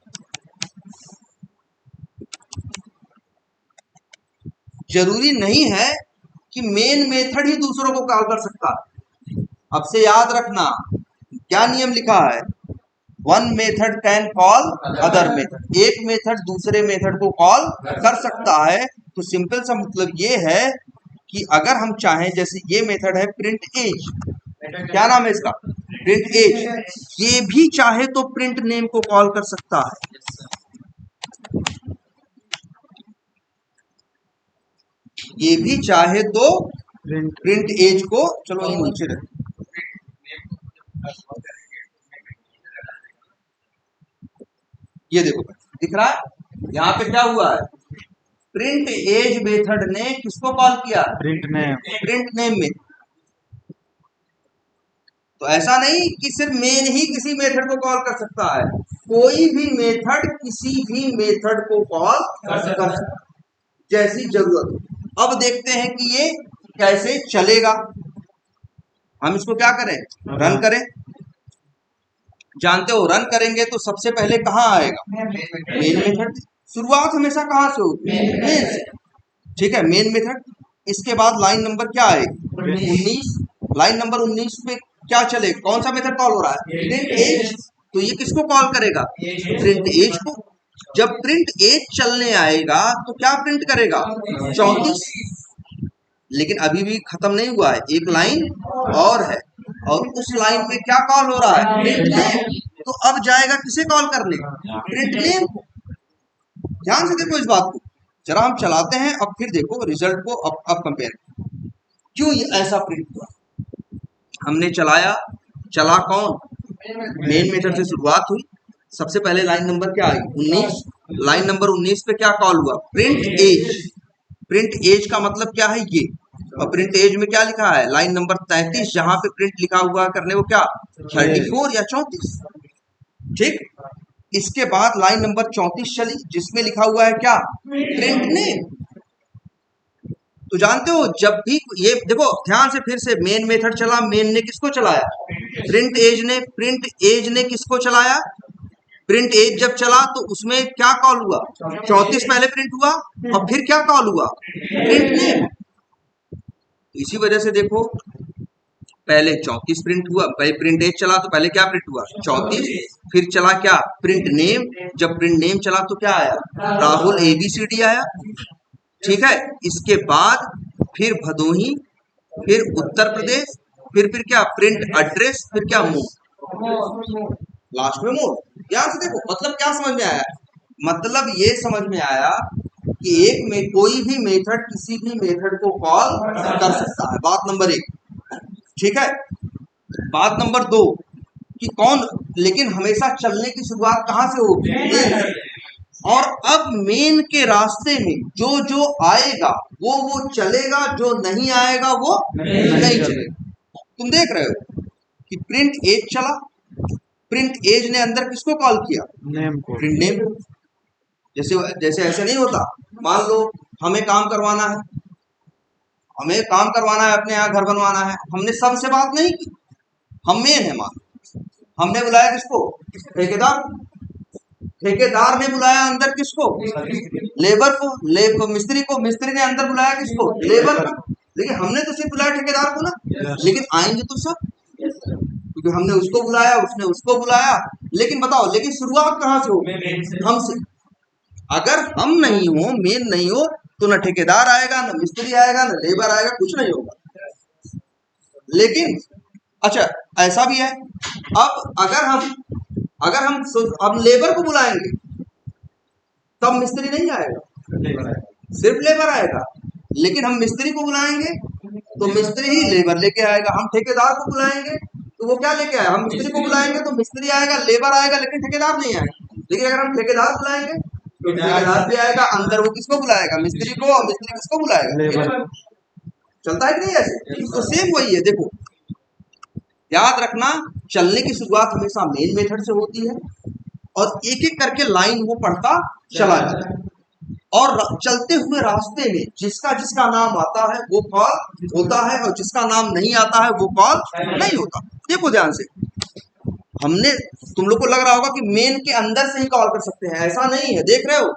जरूरी नहीं है कि मेन मेथड ही दूसरों को कॉल कर सकता है। अब से याद रखना क्या नियम लिखा है, one method can call other method, एक मेथड दूसरे मेथड को कॉल कर सकता है। तो सिंपल सा मतलब ये है कि अगर हम चाहें, जैसे ये मेथड है प्रिंट एज, क्या नाम है इसका, प्रिंट एज, ये भी चाहे तो प्रिंट नेम को कॉल कर सकता है, ये भी चाहे तो प्रिंट एज को, चलो ये नीचे रखें, ये देखो दिख रहा है यहाँ पे क्या हुआ है, प्रिंट एज मेथड ने किसको कॉल किया, प्रिंट नेम में। तो ऐसा नहीं कि सिर्फ मेन ही किसी मेथड को कॉल कर सकता है, कोई भी मेथड किसी भी मेथड को कॉल कर सकता है जैसी जरूरत हो। अब देखते हैं कि ये कैसे चलेगा। हम इसको क्या करें, रन करें। जानते हो रन करेंगे तो सबसे पहले कहाँ आएगा, मेन मेथड। शुरुआत हमेशा कहाँ से होती है, मेन से। ठीक है, मेन मेथड। इसके बाद लाइन नंबर क्या आएगी, 19। लाइन नंबर 19 पे क्या चलेगा, कौन सा मेथड कॉल हो रहा है, प्रिंट एज। तो ये किसको कॉल करेगा, प्रिंट एज को। जब प्रिंट एज चलने आएगा तो क्या प्रिंट करेगा, 34। लेकिन अभी भी खत्म नहीं हुआ है, एक लाइन और है, और उस लाइन में क्या कॉल हो रहा है, प्रिंट नेम। तो अब जाएगा किसे कॉल करने, प्रिंट नेम को। ध्यान से देखो इस बात को, जरा हम चलाते हैं। अब फिर देखो रिजल्ट को, अब कंपेयर क्यों ये ऐसा प्रिंट हुआ। हमने चलाया, चला कौन, मेन मेथड से शुरुआत हुई। सबसे पहले लाइन नंबर क्या आई, 19। लाइन नंबर 19 पे क्या कॉल हुआ, प्रिंट एज। प्रिंट एज का मतलब क्या है, ये। और प्रिंट एज में क्या लिखा है, लाइन नंबर 33, जहां पे प्रिंट लिखा हुआ करने को क्या, 34 या 34। ठीक। इसके बाद लाइन नंबर 34 चली, जिसमें लिखा हुआ है क्या, प्रिंट नेम। तो जानते हो जब भी ये देखो ध्यान से, फिर से मेन मेथड चला, मेन ने किसको चलाया, प्रिंट एज ने। प्रिंट एज ने किसको चलाया, प्रिंट एज जब चला तो उसमें क्या कॉल हुआ, 34 पहले प्रिंट हुआ, और फिर क्या कॉल हुआ, प्रिंट नेम। इसी वजह से देखो पहले 34 प्रिंट हुआ, पहले प्रिंट एज चला तो पहले क्या प्रिंट हुआ, 34। फिर चला क्या, प्रिंट नेम। जब प्रिंट नेम चला तो क्या आया, राहुल ABCD आया। ठीक है। इसके बाद फिर भदोही, फिर उत्तर प्रदेश, फिर क्या, प्रिंट एड्रेस, फिर क्या, मोड, लास्ट में मोड। ध्यान से देखो, मतलब क्या समझ में आया, मतलब ये समझ में आया कि एक में कोई भी मेथड किसी भी मेथड को कॉल कर सकता है। बात नंबर 1। ठीक है। बात नंबर 2 कि कौन, लेकिन हमेशा चलने की शुरुआत कहां से होगी, और अब मेन के रास्ते में जो जो आएगा वो चलेगा, जो नहीं आएगा वो नहीं चलेगा। तुम देख रहे हो कि प्रिंट एज चला, प्रिंट एज ने अंदर किसको कॉल किया, नेम को, प्रिंट नेम। जैसे ऐसे नहीं होता, मान लो हमें काम करवाना है, हमें काम करवाना है, अपने यहाँ घर बनवाना है, हमने सबसे बात नहीं की, हम मेन है, मान हमने बुलाया किसको, ठेकेदार। ठेकेदार ने बुलाया अंदर किसको, लेबर को, मिस्त्री को, मिस्त्री ने अंदर बुलाया किसको, लेबर को। लेकिन हमने तो सिर्फ बुलाया ठेकेदार को ना, लेकिन आएंगे तो सब, क्योंकि हमने उसको बुलाया, उसने उसको बुलाया। लेकिन बताओ, लेकिन शुरुआत कहाँ से होगी, हमसे। अगर हम नहीं हो, मेन नहीं हो, तो ना ठेकेदार आएगा, ना मिस्त्री आएगा, ना लेबर आएगा, कुछ नहीं होगा। लेकिन अच्छा ऐसा भी है, अब अगर हम लेबर को बुलाएंगे तब मिस्त्री नहीं आएगा, सिर्फ लेबर आएगा। लेकिन हम मिस्त्री को बुलाएंगे तो मिस्त्री ही लेबर लेके आएगा। हम ठेकेदार को बुलाएंगे तो वो क्या लेके आएगा, हम मिस्त्री को बुलाएंगे तो मिस्त्री आएगा, लेबर आएगा, लेकिन ठेकेदार नहीं आएगा। लेकिन अगर हम ठेकेदार बुलाएंगे तो ठेकेदार भी आएगा, अंदर वो किसको बुलाएगा, मिस्त्री को, और मिस्त्री किसको बुलाएगा, चलता है कि नहीं ऐसे। तो सेम वही है, देखो याद रखना, चलने की शुरुआत हमेशा मेन मेथड से होती है, और एक एक करके लाइन वो पढ़ता चला जाता है, और चलते हुए रास्ते में जिसका जिसका नाम आता है वो कॉल होता है, और जिसका नाम नहीं आता है वो कॉल नहीं होता। देखो ध्यान से, हमने, तुम लोग को लग रहा होगा कि मेन के अंदर से ही कॉल कर सकते हैं, ऐसा नहीं है। देख रहे हो,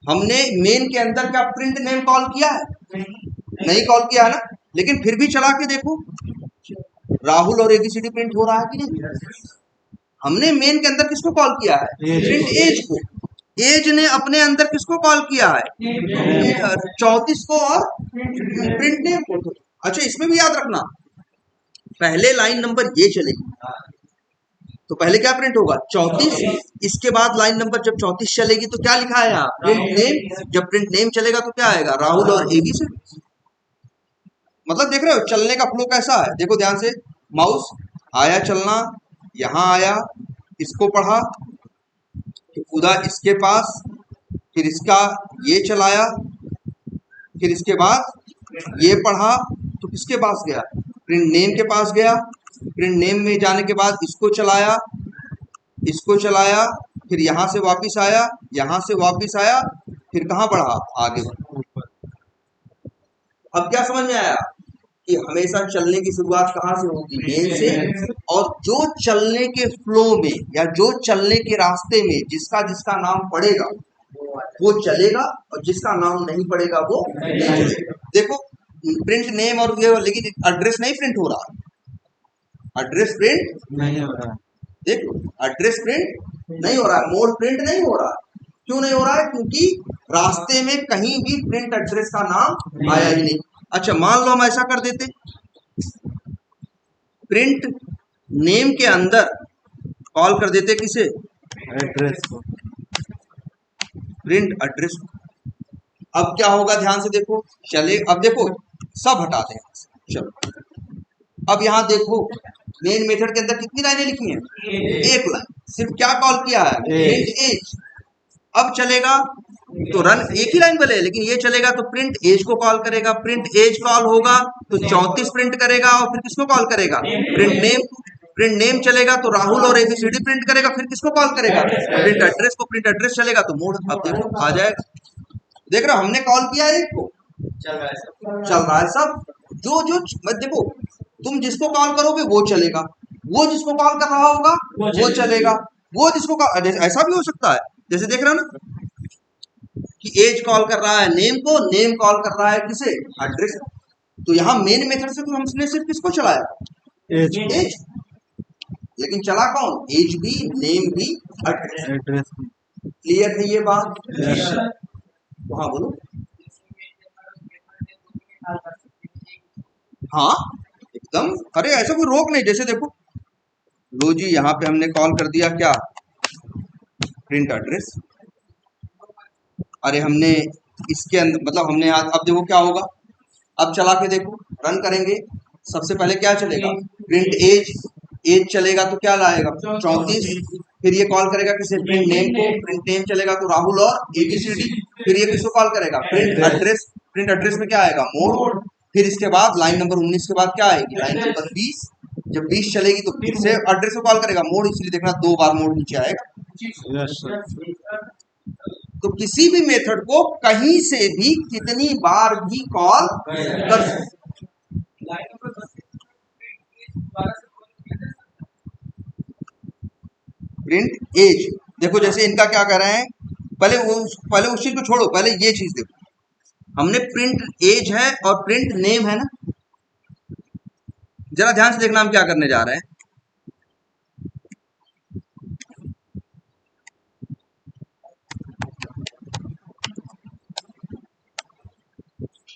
हमने मेन के अंदर क्या प्रिंट नेम कॉल किया है, नहीं कॉल किया है ना। लेकिन फिर भी चला के देखो, राहुल और ABCD प्रिंट हो रहा है कि नहीं। हमने मेन के अंदर किसको कॉल किया है, प्रिंट एज को। एज ने अपने अंदर किसको कॉल किया है, 34 को और प्रिंट नेम को। अच्छा इसमें भी याद रखना, पहले लाइन नंबर ये चलेगी तो पहले क्या प्रिंट होगा, 34। इसके बाद लाइन नंबर जब 34 चलेगी तो क्या लिखा है यहाँ, प्रिंट नेम। जब प्रिंट नेम चलेगा तो क्या आएगा, राहुल और ABCD। मतलब देख रहे हो चलने का फ्लो कैसा है। देखो ध्यान से, माउस आया चलना, यहाँ आया, इसको पढ़ा, तो खुदा इसके पास, फिर इसका ये चलाया, फिर इसके बाद ये पढ़ा तो किसके पास गया, प्रिंट नेम के पास गया। प्रिंट नेम में जाने के बाद इसको चलाया, इसको चलाया, फिर यहाँ से वापस आया, यहाँ से वापस आया, फिर कहाँ बढ़ा, आगे बढ़ा। अब क्या समझ में आया कि हमेशा चलने की शुरुआत कहाँ से होगी, मेन से। और जो चलने के फ्लो में या जो चलने के रास्ते में जिसका जिसका नाम पड़ेगा वो चलेगा, और जिसका नाम नहीं पड़ेगा वो नहीं चलेगा। देखो प्रिंट नेम और ये, लेकिन एड्रेस नहीं प्रिंट हो रहा, एड्रेस प्रिंट नहीं हो रहा। देखो एड्रेस प्रिंट नहीं हो रहा है, मोड प्रिंट नहीं हो रहा। क्यों नहीं हो रहा है? क्योंकि रास्ते में कहीं भी प्रिंट एड्रेस का नाम आया ही नहीं। अच्छा मान लो हम ऐसा कर देते, प्रिंट नेम के अंदर कॉल कर देते किसे, एड्रेस को, प्रिंट एड्रेस को। अब क्या होगा, ध्यान से देखो, चले अब देखो सब हटा दें, चलो अब यहाँ देखो मेन मेथड के अंदर कितनी लाइनें लिखी हैं, एक लाइन, सिर्फ क्या कॉल किया है, प्रिंट एज। अब चलेगा तो रन एक ही लाइन बोले, लेकिन ये चलेगा तो प्रिंट एज को कॉल करेगा, प्रिंट एज कॉल होगा तो 34 प्रिंट करेगा, और फिर किसको कॉल करेगा, प्रिंट नेम। प्रिंट नेम चलेगा तो राहुल और एबीसीडी प्रिंट करेगा, फिर किसको कॉल करेगा, प्रिंट एड्रेस को। प्रिंट एड्रेस चलेगा तो मोड, अब देखो आ जाएगा, देख रहे हो हमने कॉल किया एक को, चल रहा है सब। जो जो मत देखो, तुम जिसको कॉल करोगे वो चलेगा, वो जिसको कॉल कर रहा होगा वो चलेगा, वो जिसको ऐसा भी हो सकता है, जैसे देख रहे हो ना कि एज कॉल कर रहा है नेम को, नेम कॉल कर रहा है किसे, एड्रेस। तो यहाँ मेन मेथड से तो हमने सिर्फ किसको चलाया, एज। लेकिन चला कौन, एज भी, नेम भी, एड्रेस। क्लियर है ये बात? हाँ बोलो। हाँ एकदम, अरे ऐसा कोई रोक नहीं। जैसे देखो लो जी, यहाँ पे हमने कॉल कर दिया क्या, प्रिंट एड्रेस। अरे हमने इसके अंदर मतलब हमने अब देखो क्या होगा, अब चला के देखो, रन करेंगे, सबसे पहले क्या चलेगा, प्रिंट एज। एज चलेगा तो क्या लाएगा, 34। फिर ये कॉल करेगा किसे, प्रिंट नेम को। प्रिंट नेम चलेगा तो राहुल और एबीसीडी। फिर ये किसको कॉल करेगा, प्रिंट एड्रेस। प्रिंट एड्रेस में क्या आएगा, मोड। फिर इसके बाद लाइन नंबर 19 के बाद क्या आएगी, लाइन नंबर 20। जब 20 चलेगी तो फिर से एड्रेस को कॉल करेगा, मोड। इसलिए देखना 2 बार मोड नीचे आएगा। तो किसी भी मेथड को कहीं से भी कितनी बार भी कॉल कर सकते। प्रिंट एज देखो, जैसे इनका क्या कर रहे हैं, पहले उस चीज को छोड़ो, पहले ये चीज देखो, हमने प्रिंट एज है और प्रिंट नेम है ना, जरा ध्यान से देखना हम क्या करने जा रहे हैं।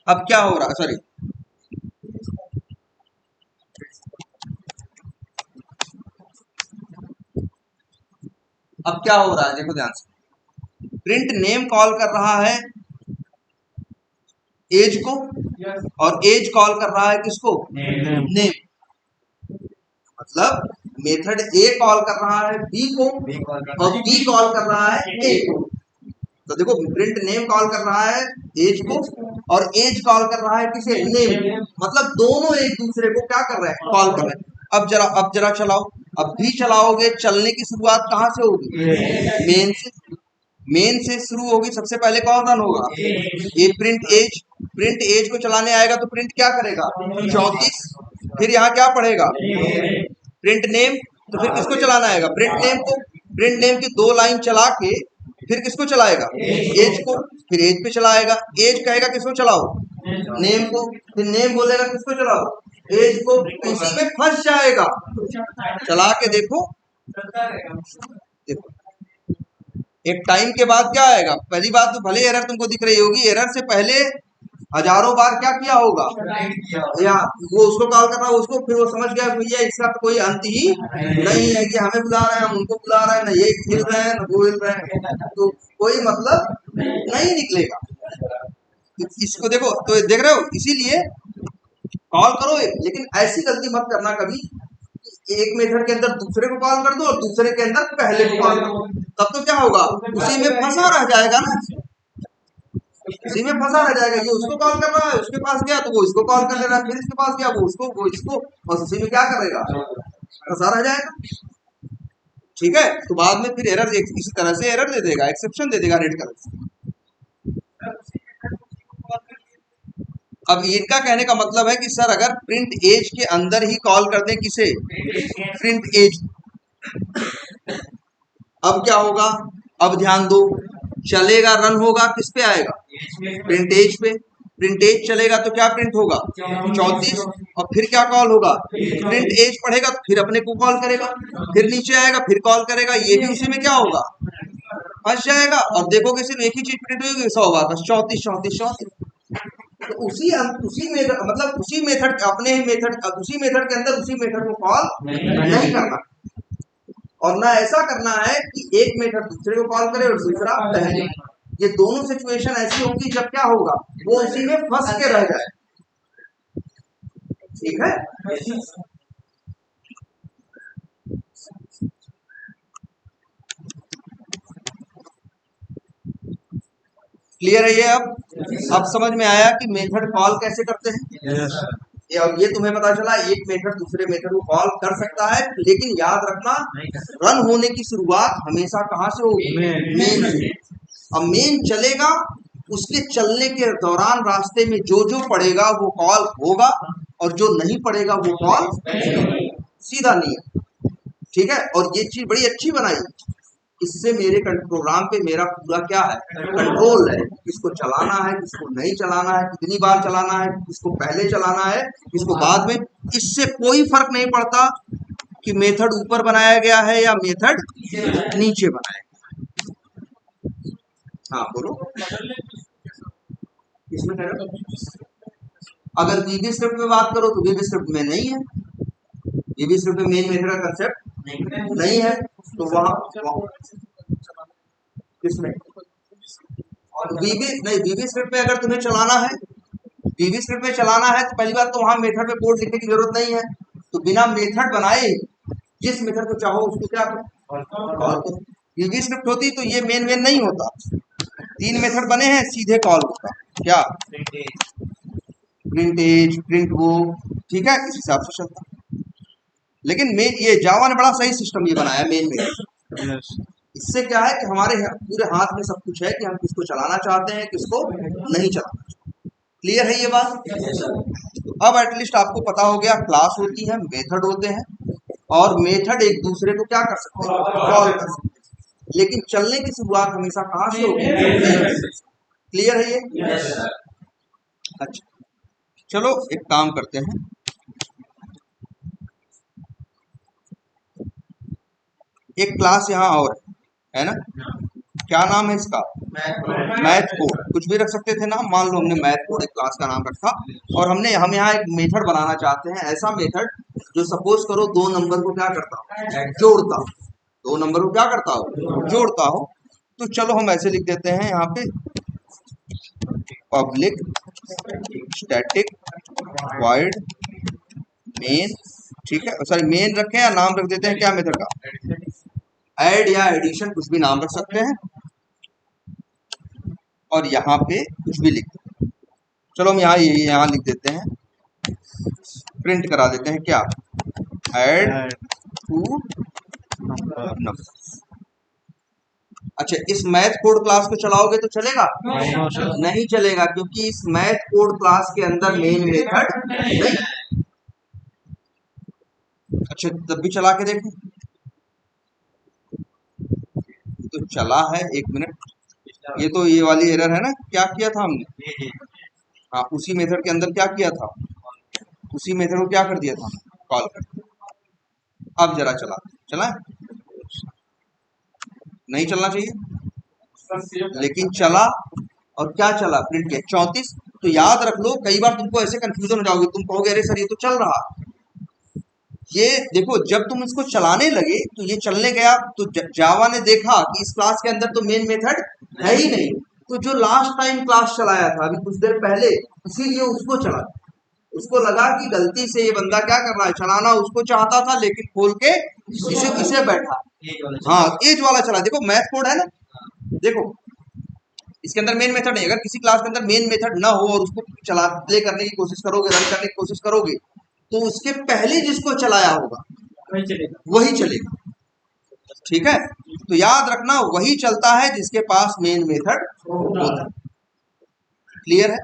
अब क्या हो रहा है, सॉरी अब क्या हो रहा है, देखो ध्यान से, प्रिंट नेम कॉल कर रहा है एज को, और एज कॉल कर रहा है किसको, नेम। मतलब मेथड ए कॉल कर रहा है बी को, और बी कॉल कर रहा है ए को। तो देखो प्रिंट नेम कॉल कर रहा है एज को, और एज कॉल कर रहा है किसे, नेम। मतलब दोनों एक दूसरे को क्या कर रहे हैं, कॉल कर रहे हैं। अब जरा चलाओ, अब भी चलाओगे, चलने की शुरुआत कहाँ से होगी, मेन से। मेन से शुरू होगी, सबसे पहले कौन रन होगा, ये प्रिंट एज। प्रिंट एज को चलाने आएगा तो प्रिंट क्या करेगा, 34। फिर यहाँ क्या पढ़ेगा, प्रिंट नेम। तो फिर किसको चलाना आएगा, प्रिंट नेम को। प्रिंट नेम की 2 लाइन चला के फिर किसको चलाएगा, एज को। फिर एज पे चलाएगा, एज कहेगा किसको चलाओ, नेम को। फिर नेम बोलेगा किसको चलाओ, एज को। इसी में फंस जाएगा। चला के देखो, देखो एक टाइम के बाद क्या आएगा, पहली बात तो भले एरर तुमको दिख रही होगी, एरर से पहले हजारों बार क्या किया होगा, या वो उसको कॉल कर रहा है उसको, फिर वो समझ गया भैया इसका तो कोई अंत ही नहीं है, कि हमें बुला रहे हैं, हम उनको बुला रहे हैं, ना ये हिल रहे हैं ना वो हिल रहे हैं, तो कोई मतलब नहीं निकलेगा। इसको देखो, तो देख रहे हो, इसीलिए कॉल करो, लेकिन ऐसी गलती मत करना कभी एक मेथड के अंदर दूसरे को कॉल कर दो और दूसरे के अंदर पहले को कॉल कर दो, तब तो क्या होगा, उसी में फंसा रह जाएगा ना, उसी में फंसा रह जाएगा। ये उसको कॉल कर रहा है, उसके पास गया तो वो इसको कॉल कर ले रहा है, फिर इसके पास गया वो उसको, वो इसको, और उसी में क्या करेगा, फंसा रह जाएगा। ठीक है, तो बाद में फिर एरर इसी तरह से एरर दे देगा, एक्सेप्शन दे देगा रेड कलर से। अब इनका कहने का मतलब है कि सर अगर प्रिंट एज के अंदर ही कॉल कर दें किसे, प्रिंट एज, अब क्या होगा, अब ध्यान दो, चलेगा, रन होगा किस पे आएगा, प्रिंट एज पे। प्रिंट एज चलेगा तो क्या प्रिंट होगा, 34, और फिर क्या कॉल होगा, प्रिंट एज पढ़ेगा तो फिर अपने को कॉल करेगा, फिर नीचे आएगा, फिर कॉल करेगा, ये भी उसी में क्या होगा, फंस जाएगा। और देखोगे सिर्फ एक ही चीज प्रिंट होगी, 100 बार बस 34 34 34। तो उसी मेथड, मतलब उसी मेथड, अपने ही मेथड, उसी मेथड के अंदर उसी मेथड को कॉल नहीं करना, और ना ऐसा करना है कि एक मेथड दूसरे को कॉल करे और दूसरा पहले। ये दोनों सिचुएशन ऐसी होंगी जब क्या होगा, वो उसी में फंस के रह जाए। ठीक है, क्लियर है ये? अब समझ में आया कि मेथड कॉल कैसे करते हैं। और ये तुम्हें पता चला एक मेथड दूसरे मेथड को कॉल कर सकता है, लेकिन याद रखना रन होने की शुरुआत हमेशा कहाँ से होगी, मेन से। अब मेन चलेगा, उसके चलने के दौरान रास्ते में जो जो पड़ेगा वो कॉल होगा, और जो नहीं पड़ेगा वो कॉल सीधा नहीं है। ठीक है, और ये चीज बड़ी अच्छी बनाई, इससे मेरे प्रोग्राम पे मेरा पूरा क्या है, कंट्रोल है, किसको चलाना है, किसको नहीं चलाना है, कितनी बार चलाना है, किसको पहले चलाना है, किसको बाद में। इससे कोई फर्क नहीं पड़ता कि मेथड ऊपर बनाया गया है या मेथड नीचे बनाया गया। हाँ बोलो, किसमें कह रहे हो? अगर वीबी स्क्रिप्ट में बात करो तो वीबी स्क्रिप्ट में नहीं है, वीबी स्क्रिप्ट में मेन मेथड का कंसेप्ट नहीं है, तो वहां किसमें, और वीबी स्क्रिप्ट में अगर तुम्हें चलाना है, वीबी स्क्रिप्ट में चलाना है तो पहली बात तो वहां मेथड में कोड लिखने की जरूरत नहीं है, तो बिना मेथड बनाए जिस मेथड को चाहो उसको क्या करो, वीबी स्क्रिप्ट होती तो ये मेन नहीं होता, 3 मेथड बने हैं, सीधे कॉल होता क्या, प्रिंट एज, प्रिंट वो, ठीक है, इस हिसाब से चलता। लेकिन ये जावा ने बड़ा सही सिस्टम ये बनाया मेन में। इससे क्या है कि हमारे पूरे हाथ में सब कुछ है कि हम किसको चलाना चाहते हैं, किसको नहीं चलाना चाहते। क्लियर है ये बात? तो अब एटलीस्ट आपको पता हो गया, क्लास होती है, मेथड होते हैं, और मेथड एक दूसरे को क्या कर सकते हैं, कॉल कर सकते हैं, लेकिन चलने की शुरुआत हमेशा कहाँ से होगी। क्लियर है ये? अच्छा, चलो एक काम करते हैं, एक क्लास यहाँ और है ना, क्या नाम है इसका, मैथ कोड, कुछ भी रख सकते थे नाम, मान लो हमने मैथ कोड एक क्लास का नाम रखा, और हम यहाँ एक मेथड बनाना चाहते हैं, ऐसा मेथड जो सपोज करो 2 नंबर को क्या करता हो, जोड़ता हो, 2 नंबर को क्या करता हो, जोड़ता हो। तो चलो हम ऐसे लिख देते हैं यहाँ पे, पब्लिक स्टैटिक वॉइड मेन, ठीक है, सॉरी मेन रखें या नाम रख देते हैं क्या मेथड का, ऐड या एडिशन, कुछ भी नाम रख सकते हैं, और यहाँ पे कुछ भी लिख देते हैं। चलो हम यहाँ लिख देते हैं, प्रिंट करा देते हैं क्या, ऐड टू नंबर। अच्छा, इस मैथ कोड क्लास को चलाओगे तो चलेगा, नहीं चलेगा, क्योंकि इस मैथ कोड क्लास के अंदर मेन मेथड नहीं। अच्छा, तब भी चला के देखें, तो चला है, 1 मिनट, ये तो ये वाली एरर है ना, क्या किया था हमने, हाँ उसी मेथड के अंदर क्या किया था, उसी मेथड को क्या कर दिया था, कॉल कर दिया। अब जरा चला नहीं चलना चाहिए, लेकिन चला, और क्या चला, प्रिंट किया 34। तो याद रख लो, कई बार तुमको ऐसे कंफ्यूजन हो जाओगे, तुम कहोगे अरे सर ये तो चल रहा, ये देखो जब तुम इसको चलाने लगे तो ये चलने गया, तो जावा ने देखा कि इस क्लास के अंदर तो मेन मेथड है ही नहीं, तो जो लास्ट टाइम क्लास चलाया था अभी कुछ देर पहले, इसीलिए उसको चला, उसको लगा कि गलती से ये बंदा क्या कर रहा है, चलाना उसको चाहता था लेकिन खोल के इसे बैठा। हाँ, एज वाला चला। देखो मैथ कोड है ना, देखो इसके अंदर मेन मेथड नहीं। अगर किसी क्लास के अंदर मेन मेथड ना हो और उसको चला प्ले करने की कोशिश करोगे, रन करने की कोशिश करोगे, तो उसके पहले जिसको चलाया होगा वही चलेगा। ठीक है, तो याद रखना वही चलता है जिसके पास मेन मेथड होता है। क्लियर है?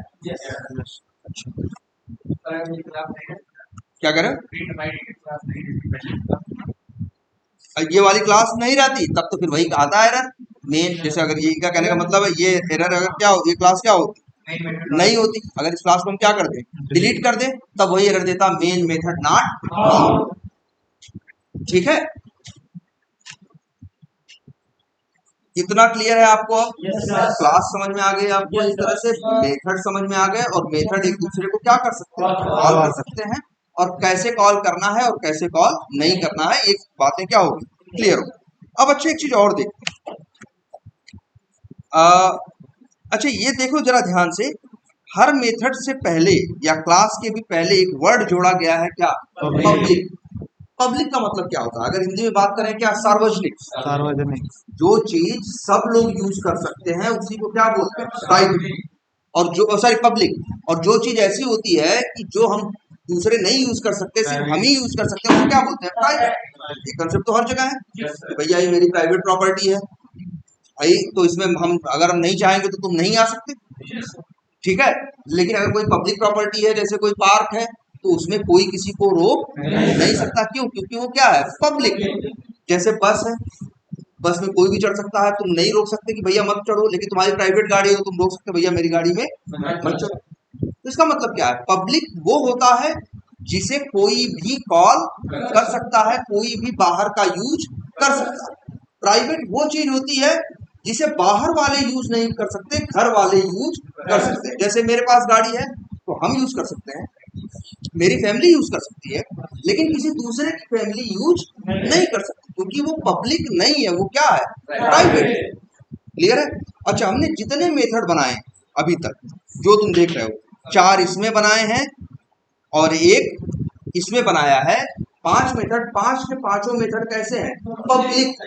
क्या करें? ये वाली क्लास नहीं रहती तब तो फिर वही आता है एरर मेन। जैसे अगर ये का कहने का मतलब है ये एरर अगर क्या हो, ये क्लास क्या होती नहीं होती, अगर इस क्लास को हम क्या कर दें, डिलीट कर दें, तब वही एरर देता मेन मेथड नॉट। ठीक है, इतना क्लियर है आपको? अब क्लास समझ में आ गई आपको, इस तरह से मेथड समझ में आ गए, और मेथड एक दूसरे को क्या कर सकते हैं, कॉल कर सकते हैं, और कैसे कॉल करना है और कैसे कॉल नहीं करना है, ये बातें क्या होगी, क्लियर हो। अब अच्छा एक चीज और देखो, अच्छा ये देखो जरा ध्यान से, हर मेथड से पहले या क्लास के भी पहले एक वर्ड जोड़ा गया है, क्या? पब्लिक। पब्लिक का मतलब क्या होता है? अगर हिंदी में बात करें, क्या? सार्वजनिक। सार्वजनिक। जो चीज सब लोग यूज कर सकते हैं उसी को क्या बोलते हैं? प्राइवेट। और जो सॉरी पब्लिक। और जो चीज ऐसी होती है कि जो हम दूसरे नहीं यूज कर सकते, सिर्फ हम ही यूज कर सकते हैं, उसको क्या बोलते हैं? प्राइवेट। ये कंसेप्ट तो हर जगह है, भैया ये मेरी प्राइवेट प्रॉपर्टी है भाई, तो इसमें हम अगर हम नहीं चाहेंगे तो तुम नहीं आ सकते। ठीक है, लेकिन अगर कोई पब्लिक प्रॉपर्टी है, जैसे कोई पार्क है, तो उसमें कोई किसी को रोक नहीं सकता। क्यों? क्योंकि वो क्या है? पब्लिक। जैसे बस है, बस में कोई भी चढ़ सकता है, तुम नहीं रोक सकते कि भैया मत चढ़ो, लेकिन तुम्हारी प्राइवेट गाड़ी है तो तुम रोक सकते भैया मेरी गाड़ी में मत चढ़ो। तो इसका मतलब क्या है? पब्लिक वो होता है जिसे कोई भी कॉल कर सकता है, कोई भी बाहर का यूज कर सकता है। प्राइवेट वो चीज होती है जिसे बाहर वाले यूज नहीं कर सकते, घर वाले यूज कर सकते हैं। जैसे मेरे पास गाड़ी है तो हम यूज कर सकते हैं, मेरी फैमिली यूज कर सकती है, लेकिन किसी दूसरे की फैमिली यूज नहीं कर सकती, क्योंकि वो पब्लिक नहीं है, वो क्या है? प्राइवेट। क्लियर है? अच्छा, हमने जितने मेथड बनाए अभी तक, जो तुम देख रहे हो, 4 इसमें बनाए हैं और एक इसमें बनाया है, 5 मेथड। 5 के पांचों मेथड कैसे हैं? पब्लिक।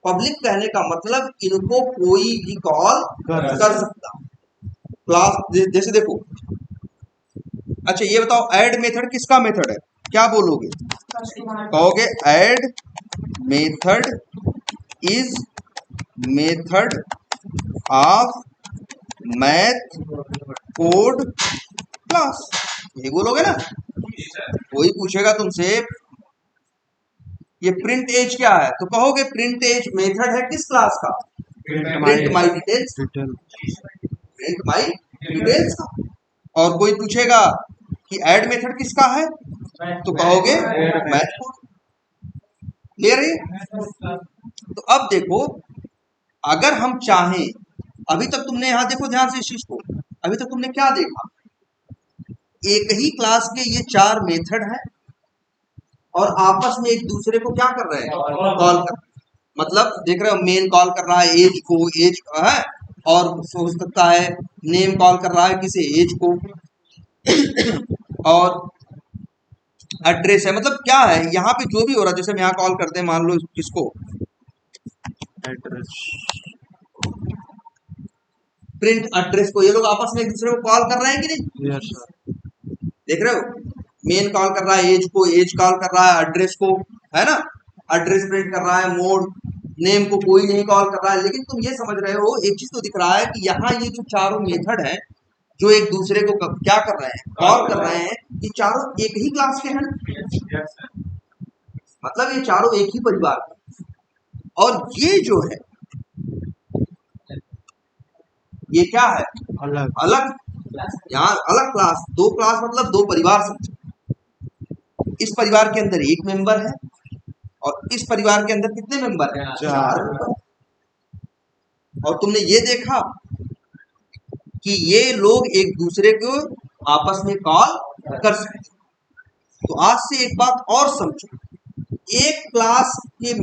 पब्लिक कहने का मतलब इनको कोई भी कॉल कर सकता। क्लास जैसे देखो, अच्छा ये बताओ, ऐड मेथड किसका मेथड है? क्या बोलोगे? कहोगे add method is method of math code class, यही बोलोगे ना। कोई पूछेगा तुमसे ये प्रिंट एज क्या है, तो कहोगे प्रिंट एज मेथड है किस क्लास का? Print my details. Print my details का। और कोई पूछेगा कि ऐड मेथड किसका है, तो कहोगे मैथ कोड। क्लियर है? तो अब देखो, अगर हम चाहें, अभी तक तुमने यहां देखो ध्यान से इस चीज को, अभी तक तुमने क्या देखा? एक ही क्लास के ये 4 मेथड है और आपस में एक दूसरे को क्या कर रहे हैं? कॉल कर। मतलब देख रहे हो, मेन कॉल कर रहा है एज को, एज है, और हो सकता है नेम कॉल कर रहा है किसी एज को, और एड्रेस है। मतलब क्या है यहाँ पे जो भी हो रहा है, जैसे हम यहाँ कॉल करते हैं, मान लो किसको? एड्रेस, प्रिंट एड्रेस को। ये लोग आपस में एक दूसरे को कॉल कर रहे हैं कि नहीं? Yes sir. देख रहे हो, मेन कॉल कर रहा है एज को, एज कॉल कर रहा है एड्रेस को, है ना, एड्रेस प्रिंट कर रहा है मोड, नेम को कोई नहीं कॉल कर रहा है। लेकिन तुम ये समझ रहे हो, एक चीज तो दिख रहा है कि यहाँ ये जो चारों मेथड है जो एक दूसरे को क्या कर रहे हैं? कॉल कर रहे हैं, ये चारों एक ही क्लास के हैं। मतलब ये चारों एक ही परिवार के। और ये जो है ये क्या है? अलग अलग। यहाँ अलग क्लास, 2 क्लास मतलब 2 परिवार समझो। इस परिवार के अंदर एक मेंबर है और इस परिवार के अंदर कितने मेंबर हैं? 4 मेंबर। और तुमने ये देखा कि ये लोग एक दूसरे को आपस में कॉल कर सकते। तो आज से एक बात और समझो, एक क्लास के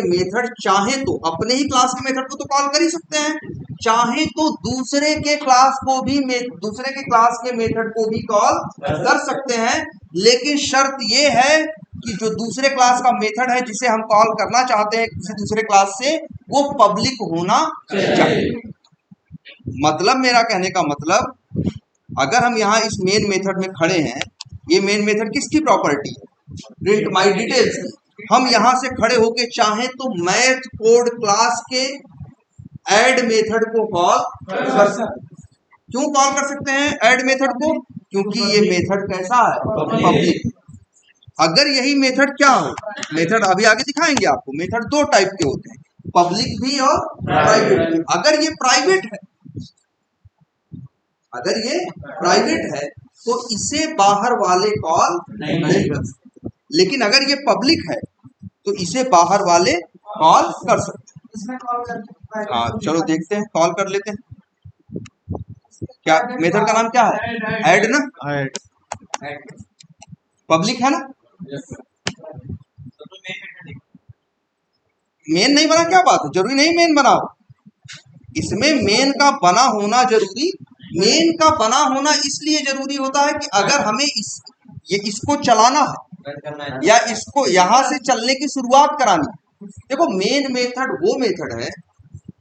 मेथड चाहे तो अपने ही क्लास के मेथड को तो कॉल कर ही सकते हैं, चाहे तो दूसरे के क्लास के मेथड को भी कॉल कर सकते हैं, लेकिन शर्त ये है कि जो दूसरे क्लास का मेथड है जिसे हम कॉल करना चाहते हैं किसी दूसरे क्लास से, वो पब्लिक होना चाहिए। मतलब मेरा कहने का मतलब, अगर हम यहाँ इस मेन मेथड में खड़े हैं, ये मेन मेथड किसकी प्रॉपर्टी है? Print my details. हम यहां से खड़े होके चाहे तो मैथ कोड क्लास के ऐड मेथड को कॉल कर सकते हैं। क्यों कॉल कर सकते हैं ऐड मेथड को? क्योंकि ये मेथड कैसा है? पब्लिक। अगर यही मेथड क्या हो, मेथड अभी आगे दिखाएंगे आपको, मेथड दो टाइप के होते हैं, पब्लिक भी और प्राइवेट। अगर ये प्राइवेट है तो इसे बाहर वाले कॉल नहीं कर सकते, लेकिन अगर ये पब्लिक है तो इसे बाहर वाले कॉल कर सकते हैं। हाँ चलो देखते हैं, कॉल कर लेते हैं। क्या मेथड का नाम क्या है? ऐड ना? पब्लिक है ना? मेन नहीं बना, क्या बात है, जरूरी नहीं मेन बनाओ। इसमें मेन का बना होना जरूरी, मेन का बना होना इसलिए जरूरी होता है कि अगर हमें इसको चलाना है या इसको यहां से चलने की शुरुआत करानी है। देखो मेन मेथड वो मेथड है